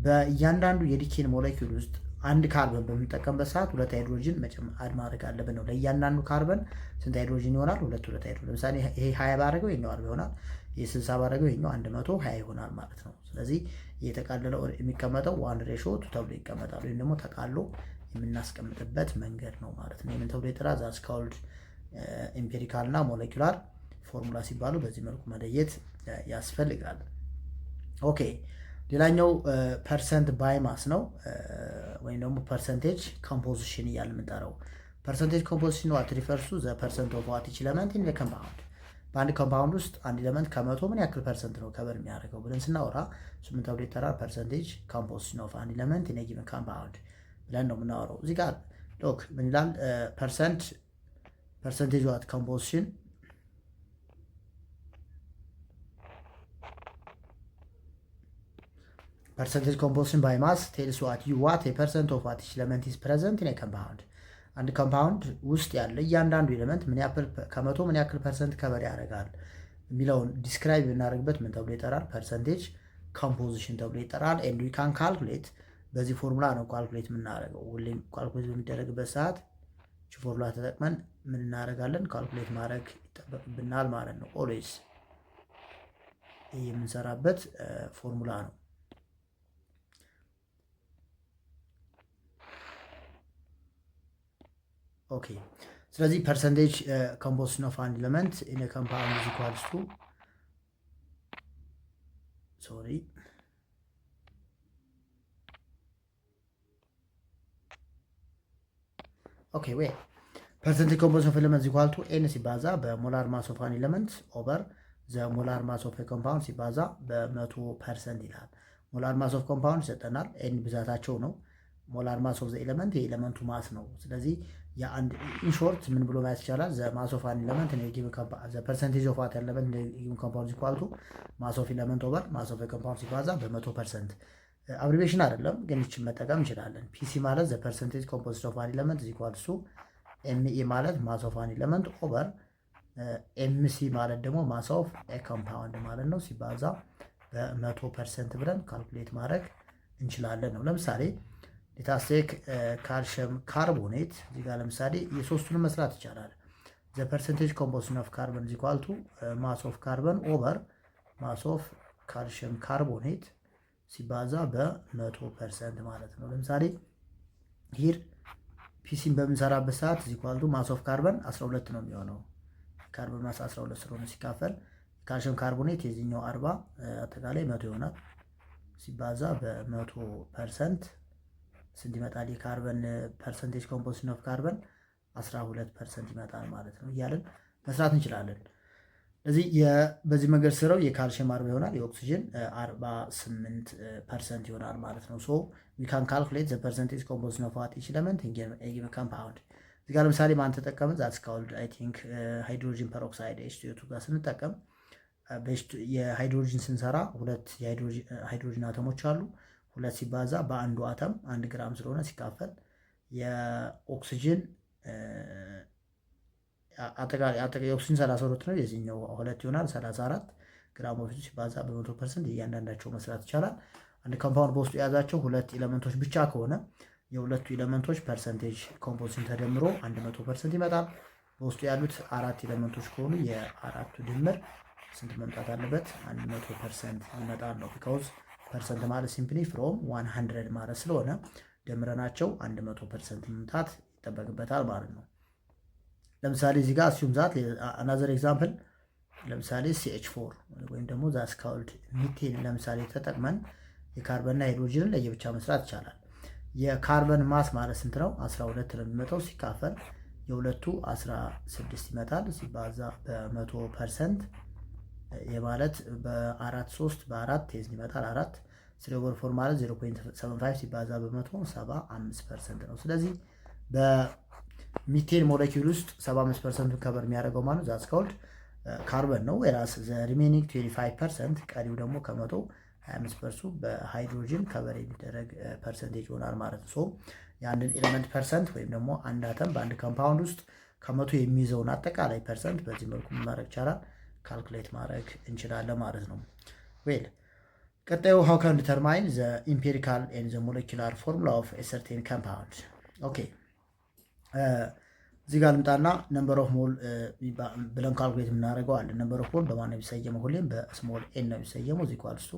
በእያንዳንዱ የዲኬን ሞለኪውል ውስጥ አንድ ካርበን በምንጠቀምበት ሰዓት ሁለት ሃይድሮጅን አድ ማድረግ አለብን ነው። ለእያንዳንዱ ካርበን ስንት ሃይድሮጅን ይሆናል? ሁለት ሃይድሮጅን። ለምሳሌ ይሄ 20 ባደረገው ይሄኛው 40 ይሆናል። ይሄ 60 ባደረገው ይሄኛው 120 ይሆናል ማለት ነው። ስለዚህ የተቃለለው የሚቀመጠው 1:2 ተብሎ ይቀመጣል፣ ወይም ደግሞ ተቃሎ የምናስቀምጥበት መንገድ ነው ማለት ነው። ምን ተብሎ ይጠራል? ዛትስ ኮልድ ኢምፔሪካል እና ሞለኪውላር ፎርሙላ ሲባሉ በዚህ መልኩ መለየት ያስፈልጋል። ኦኬ ሌላኛው ፐርሰንት ባይ ማስ ነው፣ ወይም ደግሞ ፐርሰንቴጅ ኮምፖዚሽን እያልን የምንጠራው። ፐርሰንቴጅ ኮምፖዚሽን ዋት ሪፈርስ ቱ ዘ ፐርሰንት ኦፍ ዋት ኢች ኤለመንት ኢን ዘ ኮምፓውንድ። በአንድ ኮምፓውንድ ውስጥ አንድ ኤለመንት ከመቶ ምን ያክል ፐርሰንት ነው ከበር የሚያደርገው ብለን ስናወራ ምን ተብሎ ይጠራል? ፐርሰንቴጅ ኮምፖዚሽን ኦፍ አንድ ኤለመንት ኢን ኤ ጊቨን ኮምፓውንድ ብለን ነው የምናወራው። እዚህ ጋር ሎክ ምን ይላል? ፐርሰንቴጅ ዋት ኮምፖዚሽን percentage composition by mass tells what a percent of what each element is present in a compound. አንድ ኮምፓውንድ ውስጥ ያለ እያንዳንዱ ኤሌመንት ምን ያክል ከመቶ ምን ያክል ፐርሰንት ከበር ያደርጋል የሚለውን ዲስክራይብ የምናደርግበት ምን ተብሎ ይጠራል? ፐርሰንቴጅ ኮምፖዚሽን ተብሎ ይጠራል። ኤንድ ዊ ካን ካልኩሌት፣ በዚህ ፎርሙላ ነው ካልኩሌት የምናደርገው። ሁሌም ካልኩሌት በሚደረግበት ሰዓት እቺ ፎርሙላ ተጠቅመን ምን እናደርጋለን? ካልኩሌት ማድረግ ይጠበቅብናል ማለት ነው። ኦልዌይስ የምንሰራበት ፎርሙላ ነው። ኦኬ ስለዚህ ፐርሰንቴጅ ኮምፖዚሽን ኦፍ አንድ ኤለመንት ኢን ኤ ኮምፓውንድ ኢዝ ኢኳልስ ቱ ፐርሰንቴጅ ኮምፖዚሽን ኦፍ ኤለመንት ኢዝ ኢኳል ቱ ኤን ሲባዛ በሞላር ማስ ኦፍ አንድ ኤለመንት ኦቨር ዘ ሞላር ማስ ኦፍ ኤ ኮምፓውንድ ሲባዛ በ100% ይላል። ሞላር ማስ ኦፍ ኮምፓውንድ ይሰጠናል። ኤን ብዛታቸው ነው። ሞላር ማስ ኦፍ ዘ ኤለመንት የኤለመንቱ ማስ ነው። ስለዚህ የአንድ ኢንሾርት ምን ብሎ ማየት ይቻላል? ዘ ማስ ኦፍ አን ኤለመንት ኢን ኤ ጊቨን ኮምፓውንድ ዘ ፐርሰንቴጅ ኦፍ ዋት ኤለመንት ኢን ኤ ጊቨን ኮምፓውንድ ኢኳል ቱ ማስ ኦፍ ኤለመንት ኦቨር ማስ ኦፍ ኤ ኮምፓውንድ ሲባዛ በ100%። አብሪቬሽን አይደለም ግን እቺን መጠቀም እንችላለን። ፒሲ ማለት ዘ ፐርሰንቴጅ ኮምፖዚሽን ኦፍ አን ኤለመንት ኢዝ ኢኳል ቱ ኤምኢ ማለት ማስ ኦፍ አን ኤለመንት ኦቨር ኤምሲ ማለት ደግሞ ማስ ኦፍ ኤ ኮምፓውንድ ማለት ነው ሲባዛ በ100% ብለን ካልኩሌት ማድረግ እንችላለን ነው። ለምሳሌ ሌታስቴክ ካልሽየም ካርቦኔት እዚህ ጋር ለምሳሌ የሶስቱንም መስራት ይቻላል። ዘ ፐርሰንቴጅ ኮምፖዚሽን ኦፍ ካርበን ኢዝ ኢኳል ቱ ማስ ኦፍ ካርበን ኦቨር ማስ ኦፍ ካልሽየም ካርቦኔት ሲባዛ በ100% ማለት ነው። ለምሳሌ ሂር ፒሲን በምንሰራበት ሰዓት ኢዝ ኢኳል ቱ ማስ ኦፍ ካርበን 12 ነው የሚሆነው። ካርበን ማስ 12 ስለሆነ ሲካፈል ካልሽየም ካርቦኔት የዚህኛው 40 አጠቃላይ 100 ይሆናል ሲባዛ በ100% ስንት ይመጣል? የካርበን ፐርሰንቴጅ ኮምፖዚሽን ኦፍ ካርበን 12% ይመጣል ማለት ነው እያለን መስራት እንችላለን። ስለዚህ በዚህ መንገድ ስራው የካልሽየም 40 ይሆናል፣ የኦክሲጅን 48% ይሆናል ማለት ነው። ሶ ዊ ካን ካልኩሌት ዘ ፐርሰንቴጅ ኮምፖዚሽን ኦፍ ዋት ኢች ኤለመንት ኢን ኤ ጊቨን ኮምፓውንድ እዚህ ጋር ለምሳሌ ማን ተጠቀመ? ዛትስ ኮልድ አይ ቲንክ ሃይድሮጂን ፐሮክሳይድ H2O2 ጋር ስንጠቀም የሃይድሮጂን ስንሰራ ሁለት የሃይድሮጂን አተሞች አሉ። ሁለት ሲባዛ በአንዱ አተም 1 ግራም ስለሆነ ሲካፈል የኦክሲጅን አጠቃላይ የኦክሲጅን 32 ነው። የዚህኛው ሁለት ይሆናል 34 ግራም ኦክሲጅን ሲባዛ በ100% እያንዳንዳቸው መስራት ይቻላል። አንድ ኮምፓውንድ በውስጡ የያዛቸው ሁለት ኤሌመንቶች ብቻ ከሆነ የሁለቱ ኤሌመንቶች ፐርሰንቴጅ ኮምፖዚሽን ተደምሮ 100% ይመጣል። በውስጡ ያሉት 4 ኤሌመንቶች ከሆኑ የአራቱ ድምር ስንት መምጣት አለበት? 100% ይመጣል ነው። ቢካውዝ ፐርሰንት ማለት ሲምፕሊ ፍሮም 100 ማለት ስለሆነ ደምረናቸው 100% መምጣት ይጠበቅበታል ማለት ነው። ለምሳሌ እዚህ ጋር አስዩም ዛት አናዘር ኤግዛምፕል ለምሳሌ CH4 ወይም ደግሞ ዛትስ ኮልድ ሚቴን ለምሳሌ ተጠቅመን የካርበንና ሃይድሮጅንን ለየብቻ መስራት ይቻላል። የካርበን ማስ ማለት ስንት ነው? 12 ነው የሚመጣው ሲካፈል የሁለቱ 16 ይመጣል ሲባዛ በ100% የማለት በ4 በ4 ቴዝ ይመጣል 4 3/4 ማለት 0.75 ሲባዛ በ100 75% ነው። ስለዚህ በሚቴን ሞለኪውል ውስጥ 75% ከበር የሚያደርገው ማለት ዛትስ ኮልድ ካርበን ነው። የራስ ሪሜኒንግ 25% ቀሪው ደግሞ ከመቶ 25% በሃይድሮጅን ከበር የሚደረግ ፐርሰንቴጅ ይሆናል ማለት ነው። የአንድን ኤሌመንት ፐርሰንት ወይም ደግሞ አንድ አተም በአንድ ኮምፓውንድ ውስጥ ከመቶ የሚይዘውን አጠቃላይ ፐርሰንት በዚህ መልኩ ማድረግ ይቻላል፣ ካልኩሌት ማድረግ እንችላለን ማለት ነው። ዌል ቀጣዩ ሃው ካን ዲተርማይን ዘ ኢምፒሪካል ኤንድ ዘ ሞለኪላር ፎርሙላ ኦፍ ኤ ሰርቴን ኮምፓውንድ። ኦኬ እዚህ ጋር ልምጣና ነምበር ኦፍ ሞል ብለን ካልኩሌት የምናደርገው አለ። ነምበር ኦፍ ሞል በማን ነው የሚሰየመው? ሁሌም በስሞል ኤን ነው የሚሰየመው። እዚህ ኳልሱ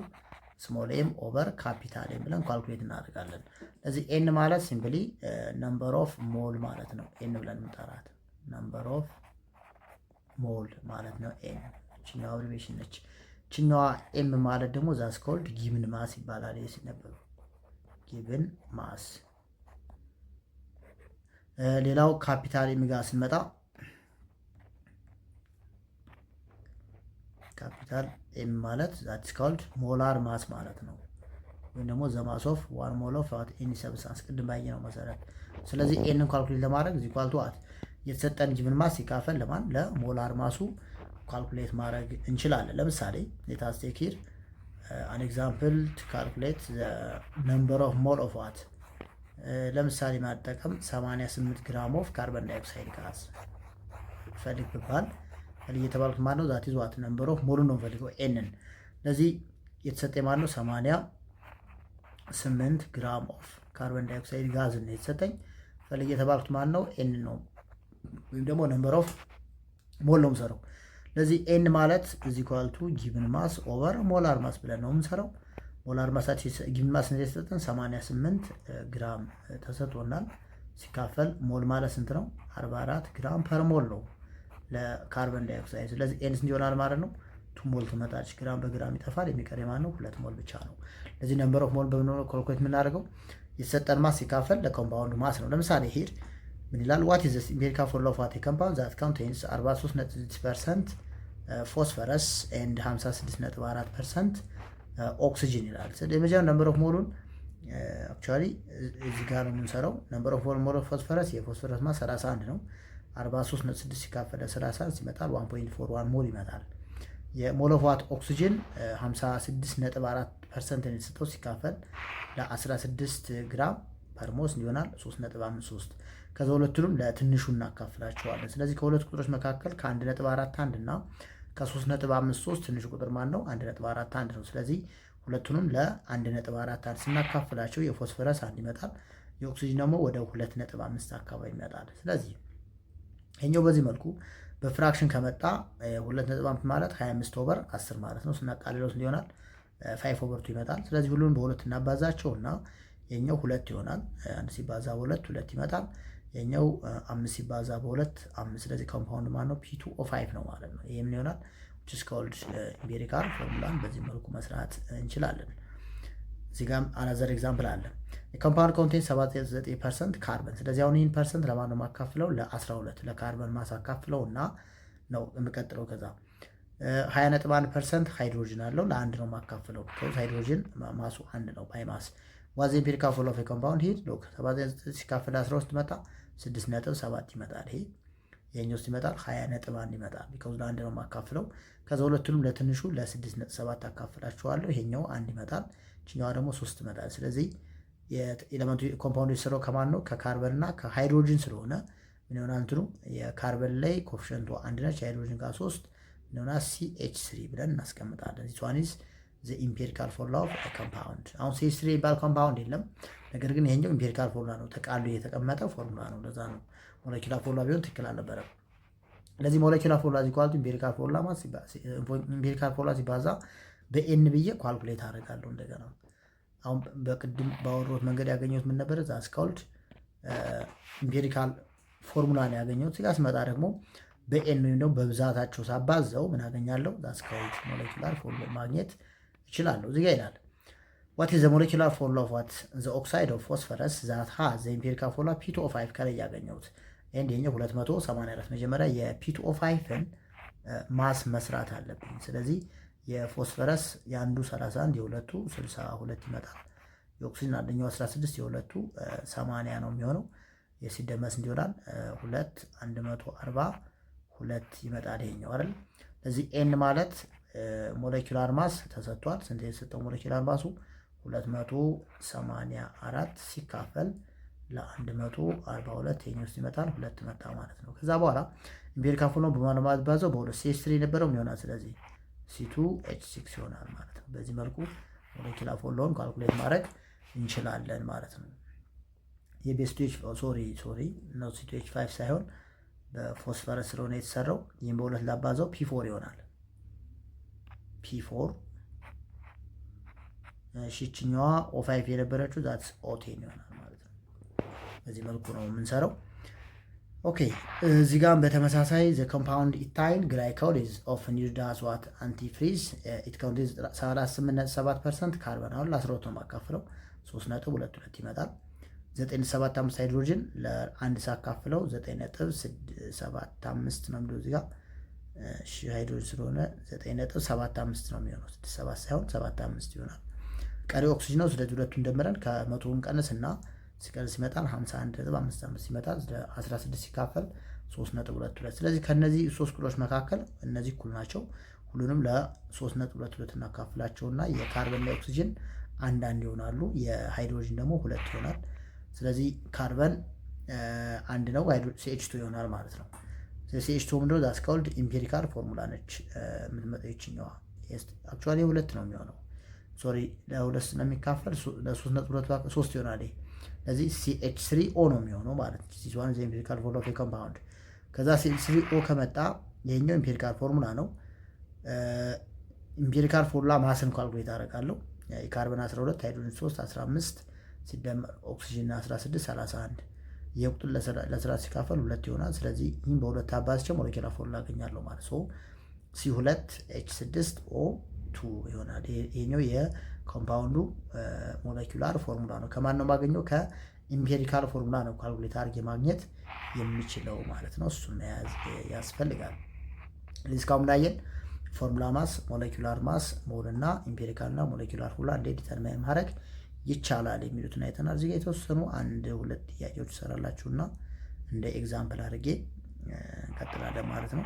ስሞል ኤም ኦቨር ካፒታል ኤም ብለን ካልኩሌት እናደርጋለን። ስለዚህ ኤን ማለት ሲምፕሊ ነምበር ኦፍ ሞል ማለት ነው። ኤን ብለን እንጠራት ነምበር ኦፍ ሞል ማለት ነው። ኤን እችኛዋ አብሪቬሽን ነች። እችኛዋ ኤም ማለት ደግሞ ዛትስ ኮልድ ጊቭን ማስ ይባላል። ሲነበብ ጊቭን ማስ። ሌላው ካፒታል ኤም ጋር ስንመጣ ካፒታል ኤም ማለት ዛትስ ኮልድ ሞላር ማስ ማለት ነው፣ ወይም ደግሞ ዘ ማስ ኦፍ ዋን ሞል ኦፍ ኤኒ ሰብስታንስ ቅድም ባየነው መሰረት። ስለዚህ ኤንን ካልኩሌት ለማድረግ እዚህ ኳልቱ ዋት የተሰጠን ጊቭን ማስ ሲካፈል ለማን ለሞላር ማሱ ካልኩሌት ማድረግ እንችላለን። ለምሳሌ ሌታስ ቴክ ሂር አን ኤግዛምፕል ቱ ካልኩሌት ዘ ነምበር ኦፍ ሞል ኦፍ ዋት ለምሳሌ ማጠቀም 88 ግራም ኦፍ ካርበን ዳይኦክሳይድ ጋዝ ፈልግ ብባል እየተባልኩት ማለት ነው ዛት ይዟት ነምበር ኦፍ ሞሉን ነው ፈልገው ኤንን። ለዚህ የተሰጠ ማለት ነው 88 ግራም ኦፍ ካርበን ዳይኦክሳይድ ጋዝ ነው የተሰጠኝ። ፈልግ የተባልኩት ማለት ነው ኤን ነው ወይም ደግሞ ነምበር ኦፍ ሞል ነው የምሰራው። ለዚህ ኤን ማለት እዚህ ኳልቱ ጊቭን ማስ ኦቨር ሞላር ማስ ብለን ነው የምንሰራው። ሞላር ማሳችን ጊቭን ማስ ነው የተሰጠን 88 ግራም ተሰጥቶናል። ሲካፈል ሞል ማለት ስንት ነው? 44 ግራም ፐር ሞል ነው ለካርበን ዳይኦክሳይድ። ስለዚህ ኤን ስንት ይሆናል ማለት ነው? 2 ሞል ትመጣለች። ግራም በግራም ይጠፋል። የሚቀር ማለት ነው 2 ሞል ብቻ ነው። ለዚህ ነምበር ኦፍ ሞል በምንለው ካልኩሌት የምናደርገው የተሰጠን ማስ ሲካፈል ለኮምፓውንዱ ማስ ነው። ለምሳሌ ሂር ምን ይላል? ዋት ኢዝ ዘ ኢምፒሪካል ፎርሙላ ኦፍ ዋት ኮምፓውንድ ዛት ኮንቴንስ 43.6% ፎስፈረስ ኤንድ 56.4% ኦክሲጅን ይላል። ስለዚህ የመጀመሪያው ነምበር ኦፍ ሞሉን አክቹዋሊ እዚህ ጋር ነው የምንሰራው። ነምበር ኦፍ ሞል ኦፍ ፎስፈረስ የፎስፈረስ ማስ 31 ነው። 43.6 ሲካፈል 30 ሲመጣል 1.41 ሞል ይመጣል። የሞል ኦፍ ዋት ኦክሲጅን 56.4% ነው የተሰጠው ሲካፈል ለ16 ግራም ፐርሞስ ይሆናል 3.53። ከዛ ሁለቱንም ለትንሹ እናካፍላቸዋለን። ስለዚህ ከሁለት ቁጥሮች መካከል ከ1.41 እና ከ3.53 ትንሹ ቁጥር ማን ነው? 1.41 ነው። ስለዚህ ሁለቱንም ለ1.41 ስናካፍላቸው የፎስፈረስ 1 ይመጣል፣ የኦክሲጅን ደግሞ ወደ 2.5 አካባቢ ይመጣል። ስለዚህ ይሄኛው በዚህ መልኩ በፍራክሽን ከመጣ 2.5 ማለት 25 ኦቨር 10 ማለት ነው። ስናቃልለው ስንት ይሆናል? 5 ኦቨር 2 ይመጣል። ስለዚህ ሁሉንም በሁለት እናባዛቸውና የኛው 2 ይሆናል። 1 ሲባዛ በ2 2 ይመጣል። የኛው 5 ሲባዛ በ2 5። ስለዚህ ኮምፓውንድ ማለት ነው P2O5 ነው ማለት ነው። ይሄ ምን ይሆናል? which is called empirical ፎርሙላን በዚህ መልኩ መስራት እንችላለን። እዚህ ጋር አናዘር ኤግዛምፕል አለ። የኮምፓውንድ ኮንቴንት 79% ካርበን። ስለዚህ አሁን ይህን ፐርሰንት ለማን ነው የማካፍለው? ለ12 ለካርበን ማስ አካፍለው እና ነው የምቀጥለው። ከዛ 20.1% ሃይድሮጅን አለው ለአንድ ነው የማካፍለው። ሃይድሮጅን ማሱ 1 ነው ባይ ማስ። ዋዝ ኢምፒሪካል ፎርሙላ ኦፍ ኮምፓውንድ ሂድ ሎክ 79 ሲካፈል 13 መጣ 6.7 ይመጣል። ይሄኛው ውስጥ ይመጣል 20.1 ይመጣል። ቢኮዝ ለአንድ ነው የማካፍለው። ከዛ ሁለቱንም ለትንሹ ለ6.7 አካፍላችኋለሁ። ይሄኛው 1 ይመጣል፣ ይችኛዋ ደግሞ 3 ይመጣል። ስለዚህ የኤሌመንቱ ኮምፓውንድ የተሰራው ከማን ነው? ከካርበን እና ከሃይድሮጅን ስለሆነ ምን ይሆናል? እንትኑ የካርበን ላይ ኮፊሽንቱ 1 ነች፣ የሃይድሮጅን ጋር 3 ምን ይሆናል? CH3 ብለን እናስቀምጣለን። ዚስ ዋን ኢዝ ዘ ኢምፔሪካል ፎርሙላ ኦፍ ኮምፓውንድ። አሁን CH3 የሚባል ኮምፓውንድ የለም፣ ነገር ግን ይሄኛው ኢምፔሪካል ፎርሙላ ነው፣ ተቃሉ የተቀመጠ ፎርሙላ ነው። ለዛ ነው ሞለኪውላር ፎርሙላ ቢሆን ትክክል አልነበረም። ስለዚህ ሞለኪውላር ፎርሙላ ኢኳል ቱ ኢምፔሪካል ፎርሙላ ሲባዛ በኤን ብዬ ኳልኩሌት አደርጋለሁ እንደገና። አሁን በቅድም ባወራሁት መንገድ ያገኘሁት ምን ነበር? ዛስ ኮልድ ኢምፔሪካል ፎርሙላ ነው ያገኘሁት። እዚህ ጋር ስመጣ ደግሞ በኤን ወይም ደግሞ በብዛታቸው ሳባዘው ምን አገኛለሁ? ዛስ ኮልድ ሞለኪውላር ፎርሙላ ማግኘት እችላለሁ። እዚህ ጋር ይላል what is the molecular formula of what the oxide of phosphorus that has the empirical formula P2O5 ከላይ ያገኘሁት እንደኛው 284። መጀመሪያ የP2O5ን ማስ መስራት አለብኝ። ስለዚህ የፎስፈረስ የአንዱ 31 የሁለቱ 62 ይመጣል። የኦክሲጅን አንደኛው 16 የሁለቱ 80 ነው የሚሆነው። የሲደመስ እንዲሆናል 2 142 ይመጣል ይሄኛው አይደል። ስለዚህ ኤን ማለት ሞለኪውላር ማስ ተሰጥቷል። ስንት የተሰጠው ሞለኪውላር ማሱ 284 ሲካፈል ለ142 ይሄኛው ውስጥ ይመጣል 2 መጣ ማለት ነው። ከዛ በኋላ ኢምፔሪካል ፎርሙላ በማለማት ባዘው በሁለት CH3 የነበረው ይሆናል። ስለዚህ C2H6 ይሆናል ማለት ነው። በዚህ መልኩ ሞለኪውላር ፎርሙላውን ካልኩሌት ማድረግ እንችላለን ማለት ነው። የቤስቶች ሶሪ ነው C2H5 ሳይሆን በፎስፈረስ ስለሆነ የተሰራው ይህም በሁለት ላባዛው P4 ይሆናል። P4 እሺችኛዋ O5 የነበረችው ዛትስ O10 ይሆናል ማለት ነው። በዚህ መልኩ ነው የምንሰራው። ኦኬ እዚህ ጋር በተመሳሳይ the compound ethyl glycol is often used as what antifreeze it contains 38.7% ካርበን አሁን ለ12 ነው የማካፍለው 3.22 ይመጣል። 9.75 ሃይድሮጅን ለአንድ ሳካፍለው 9.75 ነው የሚለው እዚህ ጋር ሃይድሮጅን ስለሆነ 9.75 ነው የሚሆነው 67 ሳይሆን 75 ይሆናል። ቀሪ ኦክሲጅን ነው። ስለዚህ ሁለቱን ደምረን ከ100ን ቀንስና ሲቀንስ ይመጣል 51.55 ይመጣል። 16 ሲካፈል 3.22። ስለዚህ ከነዚህ ሶስት ቁጥሮች መካከል እነዚህ እኩል ናቸው። ሁሉንም ለ3.22 እናካፍላቸውና የካርበን እና ኦክሲጅን አንድ ይሆናሉ። የሃይድሮጅን ደግሞ 2 ይሆናል። ስለዚህ ካርበን 1 ነው፣ CH2 ይሆናል ማለት ነው። CH2 ምንድነው? ዛትስ ኮልድ ኢምፔሪካል ፎርሙላ ነች የምትመጣው ይችኛዋ። አክቹዋሊ 2 ነው የሚሆነው ሶሪ ለሁለት ስለሚካፈል ለ3.23 ይሆናል። ስለዚህ CH3O ነው የሚሆነው ማለት ነው። this one is the empirical formula of a compound። ከዛ CH3O ከመጣ ይሄኛው ኢምፔሪካል ፎርሙላ ነው። ኢምፔሪካል ፎርሙላ ማስን ካልኩሌት አደርጋለሁ። የካርበን 12 ሃይድሮጅን 3 15 ሲደመር ኦክሲጅን 16 31 የቁጥር ለስራ ሲካፈል 2 ይሆናል። ስለዚህ ይህን በሁለት አባዝቼ ሞለኪውላር ፎርሙላ አገኛለሁ ማለት ነው። C2H6O2 ይሆናል። ይሄኛው የኮምፓውንዱ ሞለኪውላር ፎርሙላ ነው። ከማን ነው የማገኘው? ከኢምፔሪካል ፎርሙላ ነው ካልኩሌት አድርጌ ማግኘት የሚችለው ማለት ነው። እሱን መያዝ ያስፈልጋል። ስለዚህ እስካሁን እንዳየን ፎርሙላ ማስ፣ ሞለኪውላር ማስ፣ ሞል እና ኢምፔሪካል እና ሞለኪውላር ፎርሙላ እንዴት ዲተርማይን ማድረግ ይቻላል የሚሉትን አይተናል። እዚህ ጋር የተወሰኑ 1-2 ጥያቄዎች ይሰራላችሁና እንደ ኤግዛምፕል አድርጌ እንቀጥላለን ማለት ነው።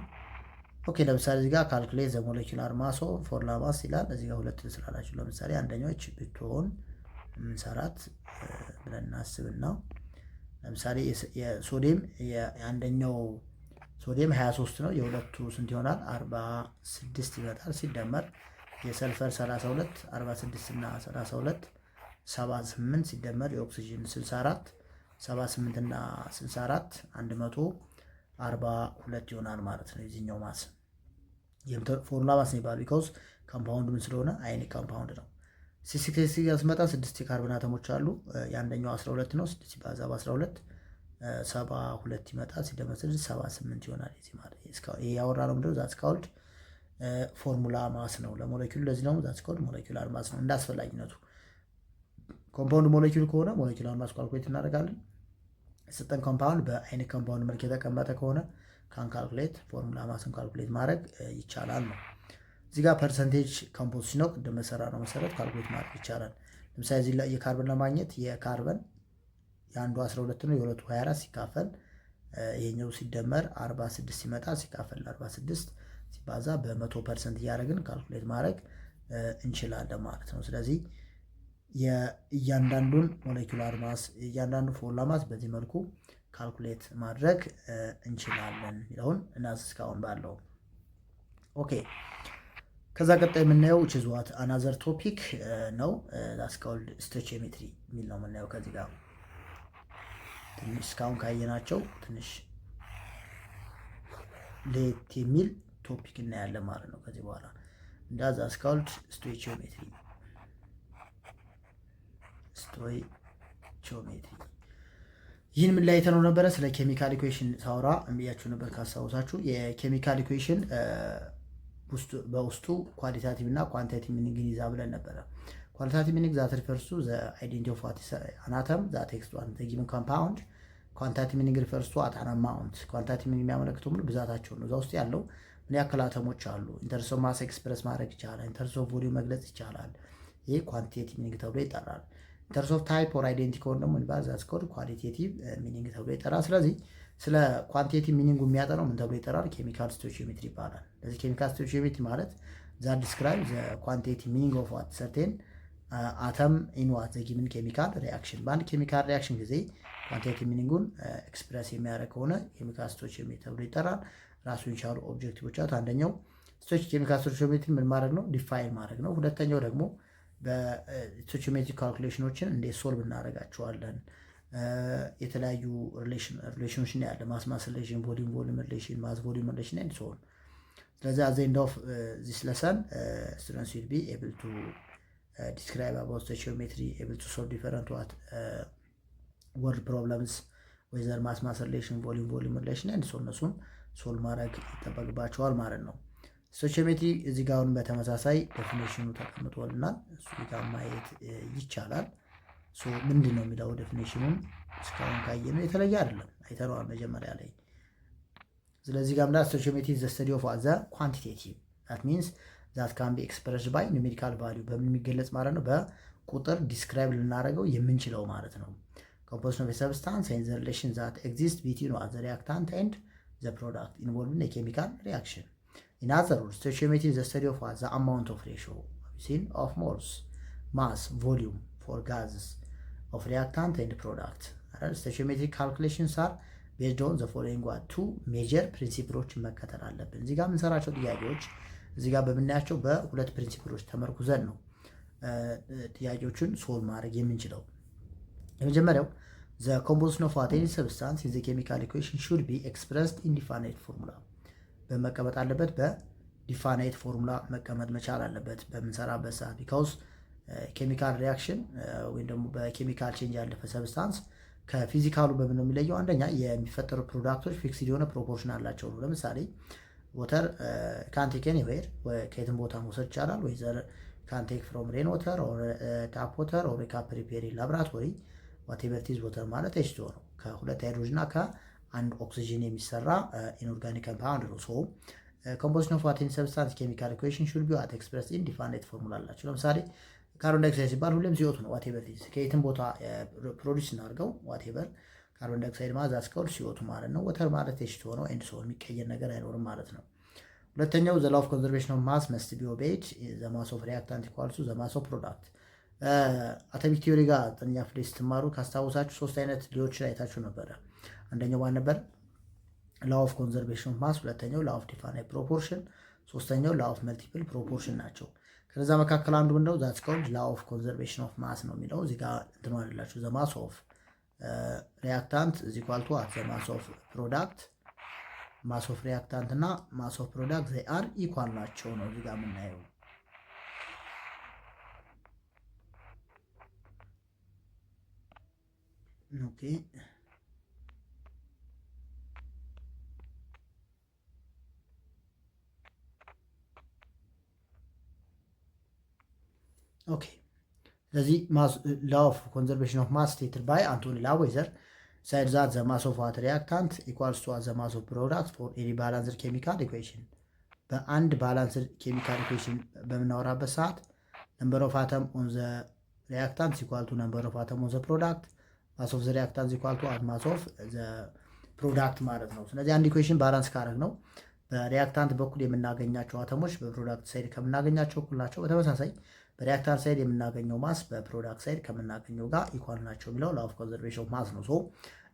ኦኬ ለምሳሌ እዚህ ጋር ካልኩሌት ዘ ሞለኪውላር ማስ ኦፍ ፎርሙላ ማስ ይላል። እዚህ ጋር 2 ትስራላችሁ። ለምሳሌ አንደኛዎች ብትሆን ምንሰራት ብለን እናስብና ለምሳሌ የሶዲየም የአንደኛው ሶዲየም 23 ነው። የሁለቱ ስንት ይሆናል? 46 ይመጣል። ሲደመር የሰልፈር 32 46 እና 32 78 ሲደመር የኦክሲጅን 64 78 እና 64 142 ይሆናል ማለት ነው። የዚህኛው ማስ ፎርሙላ ማስ ነው ይባላል። ቢኮዝ ኮምፓውንድ ምን ስለሆነ አይኒክ ኮምፓውንድ ነው። ሲሲክሲ ያስመጣ 6 የካርበን አተሞች አሉ። የአንደኛው 12 ነው። 6 ሲባዛ በ12 72 ይመጣል። ሲደመር 6 78 ይሆናል። እዚህ ማለት ይሄ ያወራ ነው ምንድነው? ዛትስ ኮልድ ፎርሙላ ማስ ነው ለሞለኪውል። ለዚህ ነው ዛትስ ኮልድ ሞለኪውላር ማስ ነው እንዳስፈላጊነቱ። ኮምፓውንድ ሞለኪውል ከሆነ ሞለኪውላር ማስ ካልኩሌት እናደርጋለን። የሰጠን ኮምፓውንድ በአይኒክ ኮምፓውንድ መልክ የተቀመጠ ከሆነ ካልኩሌት ፎርሙላ ማስን ካልኩሌት ማድረግ ይቻላል ነው። እዚህ ጋር ፐርሰንቴጅ ኮምፖዚሽን ነው ቅድም መሰራ ነው መሰረት ካልኩሌት ማድረግ ይቻላል። ለምሳሌ እዚህ ላይ የካርበን ለማግኘት የካርበን የአንዱ 12 ነው የሁለቱ 24 ሲካፈል ይሄኛው ሲደመር 46 ሲመጣ ሲካፈል 46 ሲባዛ በ100% እያደረግን ካልኩሌት ማድረግ እንችላለን ማለት ነው። ስለዚህ የእያንዳንዱን ሞለኪውላር ማስ እያንዳንዱ ፎርሙላ ማስ በዚህ መልኩ ካልኩሌት ማድረግ እንችላለን የሚለውን እናስ እስካሁን ባለው ኦኬ። ከዛ ቀጣይ የምናየው ችዝዋት አናዘር ቶፒክ ነው። ላስካውልድ ስቶቺዮሜትሪ የሚል ነው የምናየው። ከዚህ ጋር ትንሽ እስካሁን ካየናቸው ትንሽ ሌት የሚል ቶፒክ እናያለን ማለት ነው። ከዚህ በኋላ እንዳዛ ስካውልድ ስቶቺዮሜትሪ ይህን ምን ላይ የተነው ነበረ? ስለ ኬሚካል ኢኩዌሽን ሳውራ እምብያችሁ ነበር ካስታውሳችሁ። የኬሚካል ኢኩዌሽን በውስጡ ኳሊታቲቭ እና ኳንቲታቲቭ ሚኒንግን ይዛ ብለን ነበረ። ኳሊታቲቭ ሚኒንግ ዛት ሪፈርስ ቱ ዘ አይዴንቲቲ ኦፍ ዋት ኢዝ አናተም ዛት ቴክስት ዋን ዘ ጊቨን ኮምፓውንድ። ኳንቲታቲቭ ሚኒንግ ሪፈርስ ቱ አት አን አማውንት። ኳንቲታቲቭ ሚኒንግ የሚያመለክተው ሙሉ ብዛታቸው ነው። እዛ ውስጥ ያለው ምን ያክል አተሞች አሉ። ኢንተርስ ኦፍ ማስ ኤክስፕረስ ማድረግ ይቻላል። ኢንተርስ ኦፍ ቮሊዩም መግለጽ ይቻላል። ይህ ኳንቲቴቲቭ ሚኒንግ ተብሎ ይጠራል። ኢንተርስ ኦፍ ታይፕ ኦር አይዴንቲቲ ከሆነ ደግሞ ይባል ዛት ኮድ ኳሊቴቲቭ ሚኒንግ ተብሎ ይጠራል። ስለዚህ ስለ ኳንቲቴቲቭ ሚኒንጉ የሚያጠናው ምን ተብሎ ይጠራል? ኬሚካል ስቶቺዮሜትሪ ይባላል። ስለዚህ ኬሚካል ስቶቺዮሜትሪ ማለት ዛት ዲስክራይብ ዘ ኳንቲቴቲቭ ሚኒንግ ኦፍ ዋት ሰርቴን አተም ኢን ዋት ዘ ጊቭን ኬሚካል ሪአክሽን። በአንድ ኬሚካል ሪአክሽን ጊዜ ኳንቲቴቲቭ ሚኒንጉን ኤክስፕረስ የሚያደርግ ከሆነ ኬሚካል ስቶቺዮሜትሪ ተብሎ ይጠራል። ራሱን የቻሉ ኦብጀክቲቮች አሉ። አንደኛው ኬሚካል ስቶቺዮሜትሪ ምን ማድረግ ነው? ዲፋይን ማድረግ ነው። ሁለተኛው ደግሞ በስቶቺዮሜትሪክ ካልኩሌሽኖችን እንዴት ሶልቭ እናደርጋቸዋለን። የተለያዩ ሪሌሽኖችን ያለ ማስ ሪሌሽን፣ ቮሊዩም ሪሌሽን፣ ማስ ቮሊዩም ሪሌሽን ኤንድ ሶ ኦን። ስለዚህ አት ዘ ኤንድ ኦፍ ዚስ ለሰን ስቱደንትስ ዊል ቢ ኤብል ቱ ዲስክራይብ አባውት ስቶቺዮሜትሪ፣ ኤብል ቱ ሶልቭ ዲፈረንት ዋት ወርድ ፕሮብለምስ ዌዘር ማስ ሪሌሽን፣ ቮሊዩም ሪሌሽን ኤንድ ሶ እነሱን ሶልቭ ማድረግ ይጠበቅባቸዋል ማለት ነው። ስቶቺዮሜትሪ እዚህ ጋር አሁን በተመሳሳይ ዴፊኔሽኑ ተቀምጦልናል። እሱ ጋር ማየት ይቻላል። ምንድን ነው የሚለው ዴፊኔሽኑን እስካሁን ካየነው የተለየ አይደለም፣ አይተነዋል መጀመሪያ ላይ። ስለዚህ ጋር ምላ ስቶቺዮሜትሪ ዘ ስተዲ ኦፍ ዘ ኳንቲቴቲቭ ዛት ሚንስ ዛት ካን ቢ ኤክስፕረስድ ባይ ኑሜሪካል ቫሊዩ፣ በምን የሚገለጽ ማለት ነው? በቁጥር ዲስክራይብ ልናደርገው የምንችለው ማለት ነው። ኮምፖዚሽን ኦፍ ሰብስታንስ ኤንድ ዘ ሪሌሽን ዛት ኤግዚስት ቢትዊን ዘ ሪአክታንት ኤንድ ዘ ፕሮዳክት ኢንቮልቭድ ኢን ኬሚካል ሪአክሽን። In other words, stoichiometry is the study of the amount of ratio of moles, mass, volume for gases of reactant and product. Stoichiometric calculations are based on the following two major principles መከተል አለብን። እዚህ ጋር የምንሰራቸው ጥያቄዎች እዚህ ጋር በምናያቸው በሁለት ፕሪንሲፕሎች ተመርኩዘን ነው ጥያቄዎችን ሶልቭ ማድረግ የምንችለው። የመጀመሪያው the composition of any substance in the chemical equation should be expressed in definite formula በመቀመጥ አለበት። በዲፋናይት ፎርሙላ መቀመጥ መቻል አለበት በምንሰራበት ሰዓት። ቢካውስ ኬሚካል ሪያክሽን ወይም ደግሞ በኬሚካል ቼንጅ ያለፈ ሰብስታንስ ከፊዚካሉ በምን ነው የሚለየው? አንደኛ የሚፈጠሩ ፕሮዳክቶች ፊክስድ የሆነ ፕሮፖርሽን አላቸው ነው። ለምሳሌ ወተር ካንቴክ ኤኒዌር ከየትም ቦታ መውሰድ ይቻላል። ወይ ዘር ካንቴክ ፍሮም ሬን ወተር ኦር ታፕ ወተር ኦር ካፕ ፕሪፔሪ ላብራቶሪ ዋቴቨር ኢት ኢዝ ወተር ማለት H2O ነው። ከሁለት ሃይድሮጅን እና አንድ ኦክሲጅን የሚሰራ ኢንኦርጋኒክ ኮምፓውንድ ነው። ሶ ኮምፖዚሽን ኦፍ ዋት ኢን ሰብስታንስ ኬሚካል ኢኩዌሽን ሹድ ቢ ዋት ኤክስፕረስድ ኢን ዲፋይንድ ፎርሙላ አላቸው። ለምሳሌ ካርቦን ዳይኦክሳይድ ሲባል ሁሌም ሲወቱ ነው ዋቴቨር ኢዝ ከየትም ቦታ ፕሮዲዩስ እናድርገው ዋቴቨር ካርቦን ዳይኦክሳይድ ማለት አስከውል ሲወቱ ማለት ነው። ወተር ማለት H2O ነው። ኤንድ ሶ የሚቀየር ነገር አይኖርም ማለት ነው። ሁለተኛው ዘ ላው ኦፍ ኮንዘርቬሽን ኦፍ ማስ መስት ቢ ኦቤይድ ዘ ማስ ኦፍ ሪአክታንት ኢኳልስ ቱ ዘ ማስ ኦፍ ፕሮዳክት። አቶሚክ ቲዮሪ ጋር ጥንኛ ፍሌ ስትማሩ ካስታወሳችሁ ሶስት አይነት ሊዎችን አይታችሁ ነበረ። አንደኛው ማን ነበር? ላው ኦፍ ኮንዘርቬሽን ኦፍ ማስ፣ ሁለተኛው ላው ኦፍ ዲፋይናይት ፕሮፖርሽን፣ ሶስተኛው ላው ኦፍ መልቲፕል ፕሮፖርሽን ናቸው። ከዛ መካከል አንዱ ምንድነው? ዛትስ ኮልድ ላው ኦፍ ኮንዘርቬሽን ኦፍ ማስ ነው የሚለው። እዚህ ጋር እንትኑ አይደላችሁ ዘ ማስ ኦፍ ሪአክታንት ኢዝ ኢኳል ቱ ዘ ማስ ኦፍ ፕሮዳክት። ማስ ኦፍ ሪአክታንት እና ማስ ኦፍ ፕሮዳክት ዘይ አር ኢኳል ናቸው ነው እዚህ ጋር የምናየው። ኦኬ ኦኬ ስለዚህ ላው ኦፍ ኮንዘርቬሽን ኦፍ ማስ ስቴትድ ባይ አንቶኒ ላቮይዘር ሳይድ ዛት ዘ ማስ ኦፍ ዋት ሪአክታንት ኢኳልስ ቱ ዘ ማስ ኦፍ ፕሮዳክት ፎር ኤኒ ባላንስድ ኬሚካል ኢኩዌሽን። በአንድ ባላንስድ ኬሚካል ኢኩዌሽን በምናወራበት ሰዓት ነምበር ኦፍ አተም ኦን ዘ ሪአክታንት ኢኳል ቱ ነምበር ኦፍ አተም ኦን ዘ ፕሮዳክት፣ ማስ ኦፍ ዘ ሪአክታንት ኢኳል ቱ ማስ ኦፍ ዘ ፕሮዳክት ማለት ነው። ስለዚህ አንድ ኢኩዌሽን ባላንስ ካረግ ነው በሪያክታንት በኩል የምናገኛቸው አተሞች በፕሮዳክት ሳይድ ከምናገኛቸው እኩል ናቸው። በተመሳሳይ በሪያክታንት ሳይድ የምናገኘው ማስ በፕሮዳክት ሳይድ ከምናገኘው ጋር ኢኳል ናቸው የሚለው ላው ኦፍ ኮንዘርቬሽን ኦፍ ማስ ነው። ሶ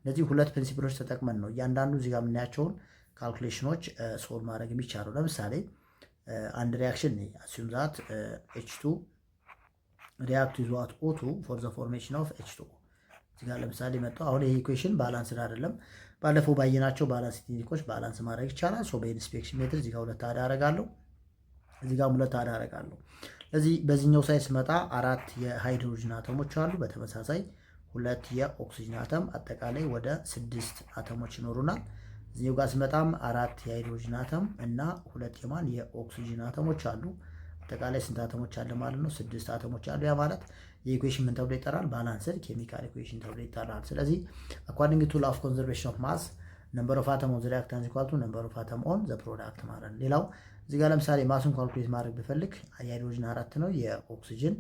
እነዚህ ሁለት ፕሪንሲፕሎች ተጠቅመን ነው እያንዳንዱ እዚህ ጋር የምናያቸውን ካልኩሌሽኖች ሶልቭ ማድረግ የሚቻለው። ለምሳሌ አንድ ሪያክሽን አስዩም ዛት H2 ሪያክት ዊዝ ዋት O2 ፎር ዘ ፎርሜሽን ኦፍ H2O እዚህ ጋር ለምሳሌ መጣው። አሁን ይሄ ኢኩዌሽን ባላንስድ አይደለም። ባለፈው ባየናቸው ባላንስ ቴክኒኮች ባላንስ ማድረግ ይቻላል። ሶ በኢንስፔክሽን ሜትር እዚህ ጋር ሁለት አዳ አደርጋለሁ፣ እዚህ ጋር ሁለት አዳ አደርጋለሁ። ስለዚህ በዚህኛው ሳይድ ስመጣ 4 የሃይድሮጅን አተሞች አሉ። በተመሳሳይ 2 የኦክሲጅን አተም አጠቃላይ ወደ 6 አተሞች ይኖሩናል። እዚህኛው ጋር ስመጣም 4 የሃይድሮጅን አተም እና 2 የማን የኦክሲጅን አተሞች አሉ። አጠቃላይ ስንት አተሞች አለ ማለት ነው? 6 አተሞች አሉ። ያ ማለት የኢኩዌሽን ምን ተብሎ ይጠራል? ባላንስድ ኬሚካል ኢኩዌሽን ተብሎ ይጠራል። ስለዚህ አኮርዲንግ ቱ ላው ኦፍ ኮንዘርቬሽን ኦፍ ማስ ነምበር ኦፍ አተም ኦን ዘ ሪአክታንት ኢኳል ቱ ነምበር ኦፍ አተም ኦን ዘ ፕሮዳክት ማለት ነው። ሌላው እዚህ ጋር ለምሳሌ ማሱን ካልኩሌት ማድረግ ብፈልግ የሃይድሮጅን 4 ነው፣ የኦክሲጅን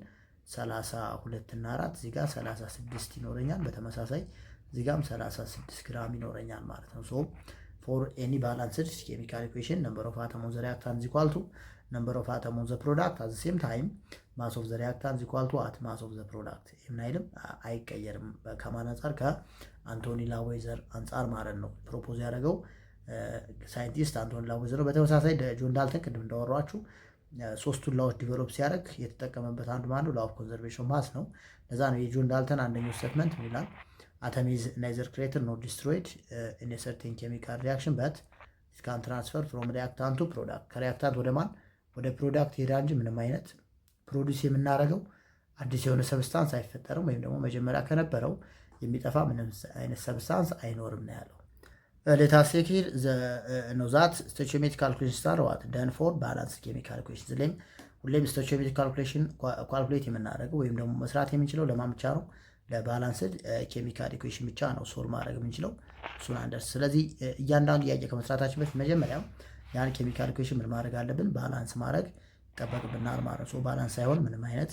32 እና 4 እዚህ ጋር 36 ይኖረኛል። በተመሳሳይ እዚህ ጋርም 36 ግራም ይኖረኛል ማለት ነው። ሶ ፎር ኤኒ ባላንስድ ኬሚካል ኢኩዌሽን ነምበር ኦፍ አተም ኦን ዘ ሪአክታንት ኢኳል ቱ number of atom on the product at the same time mass of the reactant is equal to what mass of the product የምናይልም አይቀየርም። ከማን አንፃር? ከአንቶኒ ላዌዘር አንፃር ማለት ነው። ፕሮፖዝ ያደረገው ሳይንቲስት አንቶኒ ላዌዘር ነው። በተመሳሳይ ጆን ዳልተን ቅድም እንዳወራችሁ ሶስቱን ላዎች ዲቨሎፕ ሲያደርግ የተጠቀመበት አንዱ ማን ነው? ላው ኦፍ ኮንዘርቬሽን ማስ ነው። ለዛ ነው የጆን ዳልተን አንደኛው ስቴትመንት ምን ይላል? atom is neither created nor destroyed in a certain chemical reaction but it can transfer from reactant to product ከሪያክታንት ወደ ማን ወደ ፕሮዳክት ሄዳ እንጂ ምንም አይነት ፕሮዲስ የምናደርገው አዲስ የሆነ ሰብስታንስ አይፈጠርም፣ ወይም ደግሞ መጀመሪያ ከነበረው የሚጠፋ ምንም አይነት ሰብስታንስ አይኖርም ነው ያለው። ሌታስ ቴክ ሂር ነው ዛት ስቶይቺዮሜትሪክ ካልኩሌሽን ስታር ዋት ደን ፎር ባላንስ ኬሚካል ኢኩዌሽን። ስለዚህ ሁሌም ስቶይቺዮሜትሪክ ካልኩሌሽን ካልኩሌት የምናደርገው ወይም ደግሞ መስራት የምንችለው ለማን ብቻ ነው? ለባላንስድ ኬሚካል ኢኩዌሽን ብቻ ነው ሶልቭ ማድረግ የምንችለው እሱን አንደርስ። ስለዚህ እያንዳንዱ ጥያቄ ከመስራታችን በፊት መጀመሪያ ያን ኬሚካል ኢኩዌሽን ምን ማድረግ አለብን? ባላንስ ማድረግ ይጠበቅብናል ማለት ነው። ባላንስ ሳይሆን ምንም አይነት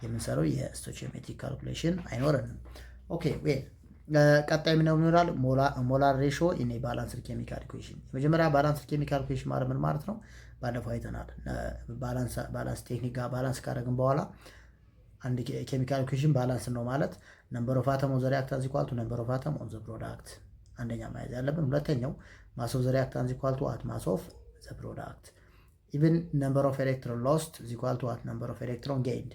የምንሰራው የስቶይቺዮሜትሪክ ካልኩሌሽን አይኖረንም። ኦኬ ዌል ቀጣይ ምን ይሆናል? ሞላር ሬሾ ኢን ኤ ባላንስድ ኬሚካል ኢኩዌሽን። የመጀመሪያ ባላንስድ ኬሚካል ኢኩዌሽን ማለት ምን ማለት ነው? ባለፈው አይተናል። ባላንስ ቴክኒክ ጋር ባላንስ ካደረግን በኋላ አንድ ኬሚካል ኢኩዌሽን ባላንስ ነው ማለት ነምበር ኦፍ አተም ኦን ዘ ሪአክታንት ኢኳል ቱ ነምበር ኦፍ አተም ኦን ዘ ፕሮዳክት አንደኛ ማየት ያለብን። ሁለተኛው ማስ ኦፍ ዘ ሪአክታንት ኢኳል ቱ አት ማስ ኦፍ ዘ ፕሮዳክት ኢቭን ነምበር ኦፍ ኤሌክትሮን ሎስት ኢኳል ቱ አት ነምበር ኦፍ ኤሌክትሮን ጌይንድ።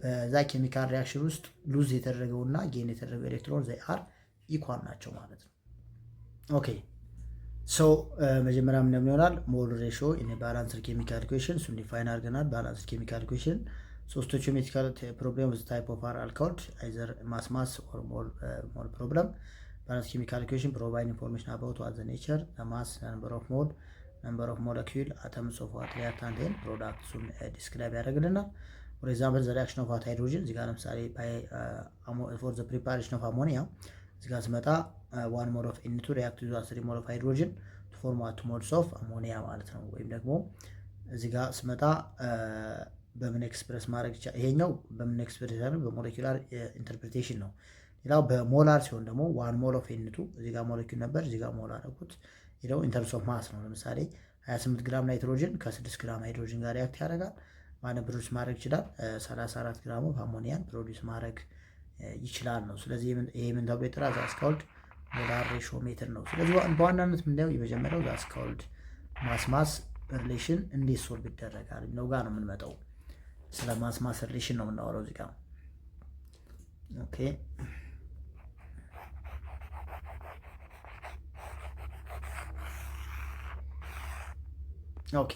በዛ ኬሚካል ሪአክሽን ውስጥ ሉዝ የተደረገውና ጌን የተደረገው ኤሌክትሮን ዘይ አር ኢኳል ናቸው ማለት ነው። ኦኬ ሶ መጀመሪያ ምን ይሆናል? ሞል ሬሾ ኢን ባላንስድ ኬሚካል ኢኩዌሽን እሱን ዲፋይን አድርገናል። ባላንስድ ኬሚካል ኢኩዌሽን ስቶይቺዮሜትሪካል ፕሮብሌም ዊዝ ታይፕ ኦፍ አር አልኮሆል አይዘር ማስ ኦር ሞል ፕሮብለም። ባላንስ ኬሚካል ኢኩዌሽን ፕሮቫይድ ኢንፎርሜሽን አባውት ዋት ዘ ኔቸር ዘ ማስ ነምበር ኦፍ ሞል ነምበር ኦፍ ሞለኪውል አተምስ ኦፍ ዋት ሪአክታንት ኤንድ ፕሮዳክት እሱን ዲስክራይብ ያደርግልናል። ፎር ኤግዛምፕል ዘ ሪአክሽን ኦፍ ዋት ሃይድሮጅን እዚህ ጋር ለምሳሌ ፎር ዘ ፕሪፓሬሽን ኦፍ አሞኒያ እዚህ ጋር ስመጣ 1 ሞል ኦፍ N2 ሪአክት ዊዝ 3 ሞል ኦፍ ሃይድሮጅን ቱ ፎርም 2 ሞልስ ኦፍ አሞኒያ ማለት ነው። ወይም ደግሞ እዚህ ጋር ስመጣ በምን ኤክስፕረስ ማድረግ ይቻላል? ይሄኛው በምን ኤክስፕረስ ያደርግ በሞለኪውላር ኢንተርፕሪቴሽን ነው። ሌላው በሞላር ሲሆን ደግሞ 1 ሞል ኦፍ N2 እዚህ ጋር ሞለኪውል ነበር፣ እዚህ ጋር ሞላር አደረኩት። ሌላው ኢንተርምስ ኦፍ ማስ ነው። ለምሳሌ 28 ግራም ናይትሮጅን ከ6 ግራም ሃይድሮጅን ጋር ሪአክት ያደርጋል። ማን ፕሮዲዩስ ማድረግ ይችላል? 34 ግራም ኦፍ አሞኒያን ፕሮዲዩስ ማድረግ ይችላል ነው። ስለዚህ ይሄ ምን ተብሎ ይጠራል? ዛስካውልድ ሞላር ሬሾ ሜትር ነው። ስለዚህ በዋናነት ምንድነው የመጀመሪያው ዛስካውልድ ማስ ሪሌሽን እንዴት ሶልቭ ይደረጋል ነው ጋር ነው የምንመጣው። ስለ ማስ ሪሌሽን ነው የምናወራው እዚህ ጋር። ኦኬ ኦኬ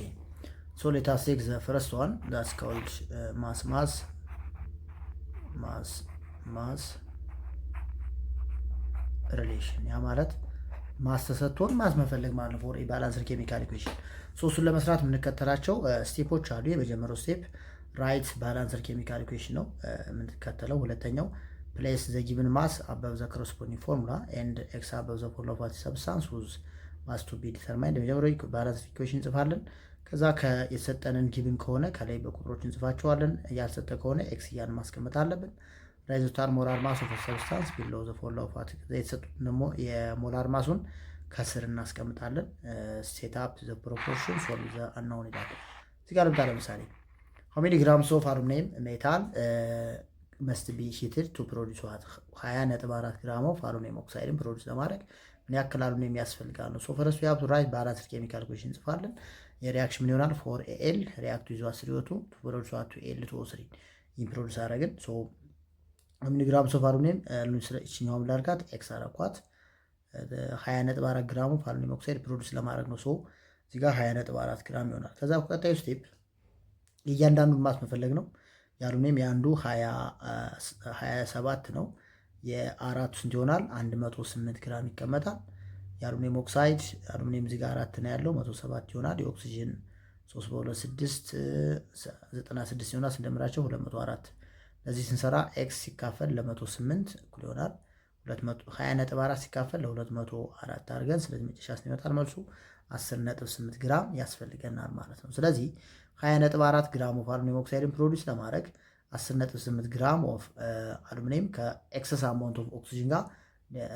ሶ ሌት አስ ቴክ ዘ ፈርስት ዋን ዳትስ ኮልድ ማስ ሪሌሽን። ያ ማለት ማስ ተሰጥቶን ማስ መፈለግ ማለት ነው ፎር ኤ ባላንስድ ኬሚካል ኢኩዌሽን። ሶ እሱን ለመስራት የምንከተላቸው ስቴፖች አሉ። የመጀመሪያው ስቴፕ ራይት ባላንስድ ኬሚካል ኢኩዌሽን ነው የምንከተለው። ሁለተኛው ፕሌስ ዘ ጊቭን ማስ አበብ ዘ ኮረስፖንዲንግ ፎርሙላ ኤንድ ኤክስ አበብ ዘ ፖል ኦፍ ሰብስታንስ ውዝ ማስ ቱ ቢ ዲተርማይንድ። የመጀመሪያው ባላንስድ ኢኩዌሽን እንጽፋለን። ከዛ የተሰጠንን ጊቭን ከሆነ ከላይ በቁጥሮች እንጽፋቸዋለን። ያልሰጠ ከሆነ ኤክስ እያልን ማስቀመጥ አለብን። ራይዝ ቶታል ሞላር ማስ ኦፍ ሰብስታንስ ቢሎ ዘ ፎሎው ፋት የተሰጡት ደግሞ የሞላር ማሱን ከስር እናስቀምጣለን። ሴት አፕ ዘ ፕሮፖርሽን ሶልቭ ዘ አንናውን ይላል። እዚህ ጋር ለምሳሌ how many grams of aluminum metal must be heated to produce what 20.4 ግራም ኦፍ አሉሚኒየም ኦክሳይድን ፕሮዲዩስ ለማድረግ ምን ያክል አሉሚኒየም ያስፈልጋል ነው። ሶ ፈርስት ዊ ሃቭ ቱ ራይት ባላንስ ኬሚካል ኢኩዌሽን እንጽፋለን። የሪአክሽን ምን ይሆናል? 4Al ሪአክት ዊዝ 3O2 to produce 2Al2O3 ይህን ፕሮዲዩስ አደረግን። ሶ how many grams of aluminum እቺኛውም ላርጋት ኤክስ አረኳት 20.4 ግራም ኦፍ አሉሚኒየም ኦክሳይድ ፕሮዲዩስ ለማድረግ ነው። ሶ እዚህ ጋር 20.4 ግራም ይሆናል። ከዛ ቀጣዩ ስቴፕ እያንዳንዱን ማስ መፈለግ ነው። የአሉሚኒየም የአንዱ 27 ነው። የአራቱ ስንት ይሆናል? 108 ግራም ይቀመጣል። የአሉሚኒየም ኦክሳይድ አሉሚኒየም እዚህ ጋር 4 ነው ያለው 107 ይሆናል። የኦክሲጅን 3 በ2 96 ይሆናል። ስንደምራቸው 204። ለዚህ ስንሰራ ኤክስ ሲካፈል ለ108 እኩል ይሆናል 20.4 ሲካፈል ለ204 አድርገን ስለዚህ መጨረሻ ይመጣል መልሱ 10.8 ግራም ያስፈልገናል ማለት ነው። ስለዚህ 20.4 ግራም ኦፍ አሉሚኒየም ኦክሳይድን ፕሮዲዩስ ለማድረግ 10.8 ግራም ኦፍ አሉሚኒየም ከኤክሰስ አማውንት ኦፍ ኦክሲጅን ጋር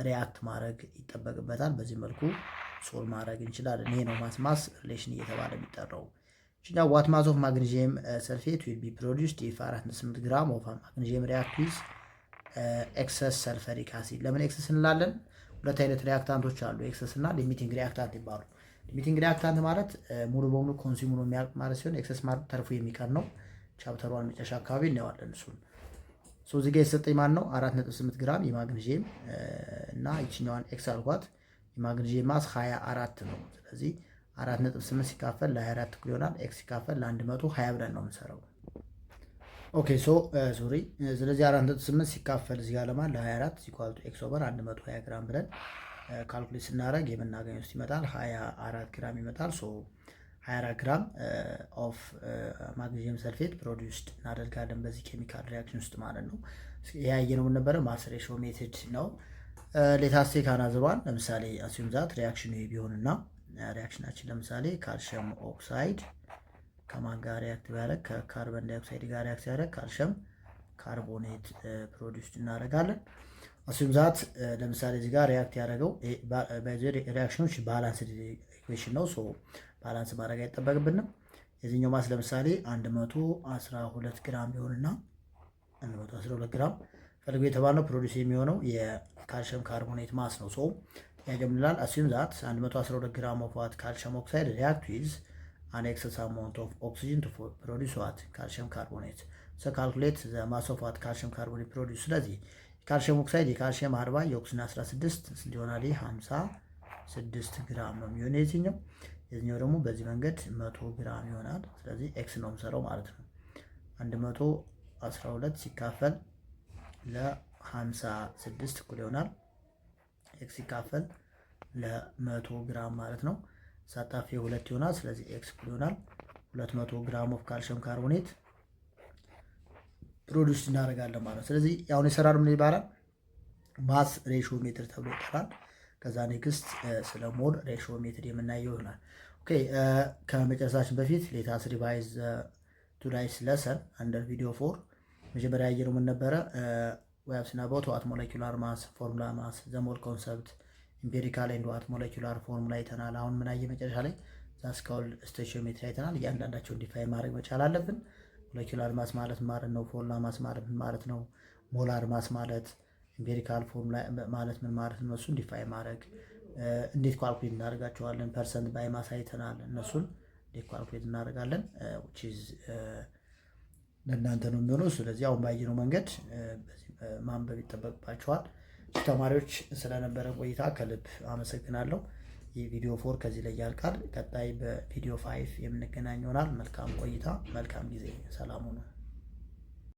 ሪያክት ማድረግ ይጠበቅበታል። በዚህ መልኩ ሶል ማድረግ እንችላለን። ይሄ ነው ማስ ሪሌሽን እየተባለ የሚጠራው። እኛ ዋት ማስ ኦፍ ማግኒዚየም ሰልፌት ዊል ቢ ፕሮዲዩስድ ኢፍ 4.8 ግራም ኦፍ ማግኒዚየም ሪያክት ዊዝ ኤክሰስ ሰልፈሪክ አሲድ። ለምን ኤክሰስ እንላለን? ሁለት አይነት ሪያክታንቶች አሉ፣ ኤክሰስ እና ሊሚቲንግ ሪያክታንት ይባሉ። ሊሚቲንግ ሪያክታንት ማለት ሙሉ በሙሉ ኮንሱም ነው የሚያልቅ ማለት ሲሆን ኤክሰስ ማለት ተርፎ የሚቀር ነው። ቻፕተሯን መጨረሻ አካባቢ እናየዋለን እሱን። ሶ እዚህ ጋር የተሰጠኝ ማን ነው 4.8 ግራም የማግኒዚየም እና ይችኛዋን ኤክስ አልኳት። የማግኒዚየም ማስ 24 ነው። ስለዚህ 4.8 ሲካፈል ለ24 እኩል ይሆናል ኤክስ ሲካፈል ለ120 ብለን ነው የምንሰራው። ኦኬ ሶ ሶሪ ስለዚህ 4.8 ሲካፈል እዚህ ጋር ለማን ለ24 ኢኳል ቱ ኤክስ ኦቨር 120 ግራም ብለን ካልኩሌት ስናደርግ የምናገኘው ውስጥ ይመጣል 24 ግራም ይመጣል። ሶ 24 ግራም ኦፍ ማግኒዚየም ሰልፌት ፕሮዲውስድ እናደርጋለን በዚህ ኬሚካል ሪያክሽን ውስጥ ማለት ነው። ያየ ነው ምን ነበረ? ማስ ሬሽዮ ሜትድ ነው። ሌታስ ቴክ አናዘር ዋን። ለምሳሌ አስዩም ዛት ሪያክሽኑ ይሄ ቢሆንና ሪያክሽናችን ለምሳሌ ካልሽየም ኦክሳይድ ከማን ጋር ሪያክት ቢያደርግ ከካርበን ዳይኦክሳይድ ጋር ሪያክት ሲያደርግ ካልሽየም ካርቦኔት ፕሮዲውስድ እናደርጋለን። አስዩም ዛት ለምሳሌ እዚህ ጋር ሪያክት ያደረገው ሪያክሽኖች ባላንስድ ኢኩዌሽን ነው። ሶ ባላንስ ማድረግ አይጠበቅብንም። የዚህኛው ማስ ለምሳሌ 112 ግራም ቢሆንና 112 ግራም ፈልጎ የተባለው ፕሮዲውስ የሚሆነው የካልሽየም ካርቦኔት ማስ ነው። ሶ ያጀምራል አስዩም ዛት 112 ግራም ኦፍ ዋት ካልሽየም ኦክሳይድ ሪያክት ዊዝ an excess amount of oxygen to produce what calcium carbonate. So calculate the mass of what calcium carbonate produce. ስለዚህ ካልሽየም ኦክሳይድ የካልሽየም 40 የኦክሲጅን 16 እንዲሆናል 56 ግራም ነው የሚሆነው የዚህኛው። የዚህኛው ደግሞ በዚህ መንገድ 100 ግራም ይሆናል። ስለዚህ ኤክስ ነው የምሰራው ማለት ነው። 112 ሲካፈል ለ56 እኩል ይሆናል ኤክስ ሲካፈል ለ100 ግራም ማለት ነው። ሳጣፊ 2 ይሆናል። ስለዚህ ኤክስ እኩል ይሆናል 200 ግራም ኦፍ ካልሽየም ካርቦኔት ፕሮዲውስ እናደርጋለን ማለት ነው። ስለዚህ አሁን የሰራነው ምን ይባላል? ማስ ሬሽዮ ሜትር ተብሎ ይጠራል። ከዛ ኔክስት ስለ ሞል ሬሽዮ ሜትር የምናየው ይሆናል። ኦኬ ከመጨረሳችን በፊት ሌታስ ሪቫይዝ ቱዳይስ ለሰን አንደር ቪዲዮ 4 መጀመሪያ ያየነው ምን ነበረ? we have seen about what molecular mass, formula mass, the mole concept, empirical and what molecular formula አይተናል። አሁን ምን አየ መጨረሻ ላይ ዛስካል ስቶይቺዮሜትሪ አይተናል። እያንዳንዳቸውን ዲፋይን ማድረግ መቻል አለብን። ሞለኪውላር ማስ ማለት ነው፣ ፎርሙላ ማስ ማለት ነው፣ ሞላር ማስ ማለት፣ ኢምፔሪካል ፎርሙላ ማለት ምን ማለት ነው፣ እሱን ዲፋይን ማድረግ እንዴት ኳልኩሌት እናደርጋቸዋለን። ፐርሰንት ባይ ማስ አይተናል። እነሱን እንዴት ኳልኩሌት እናደርጋለን which is ለእናንተ ነው የሚሆነው። ስለዚህ አሁን ባየነው መንገድ ማንበብ ይጠበቅባቸዋል። ተማሪዎች ስለነበረ ቆይታ ከልብ አመሰግናለሁ። የቪዲዮ 4 ከዚህ ላይ ያልቃል። ቀጣይ በቪዲዮ 5 የምንገናኝ ይሆናል። መልካም ቆይታ፣ መልካም ጊዜ። ሰላም ሁኑ።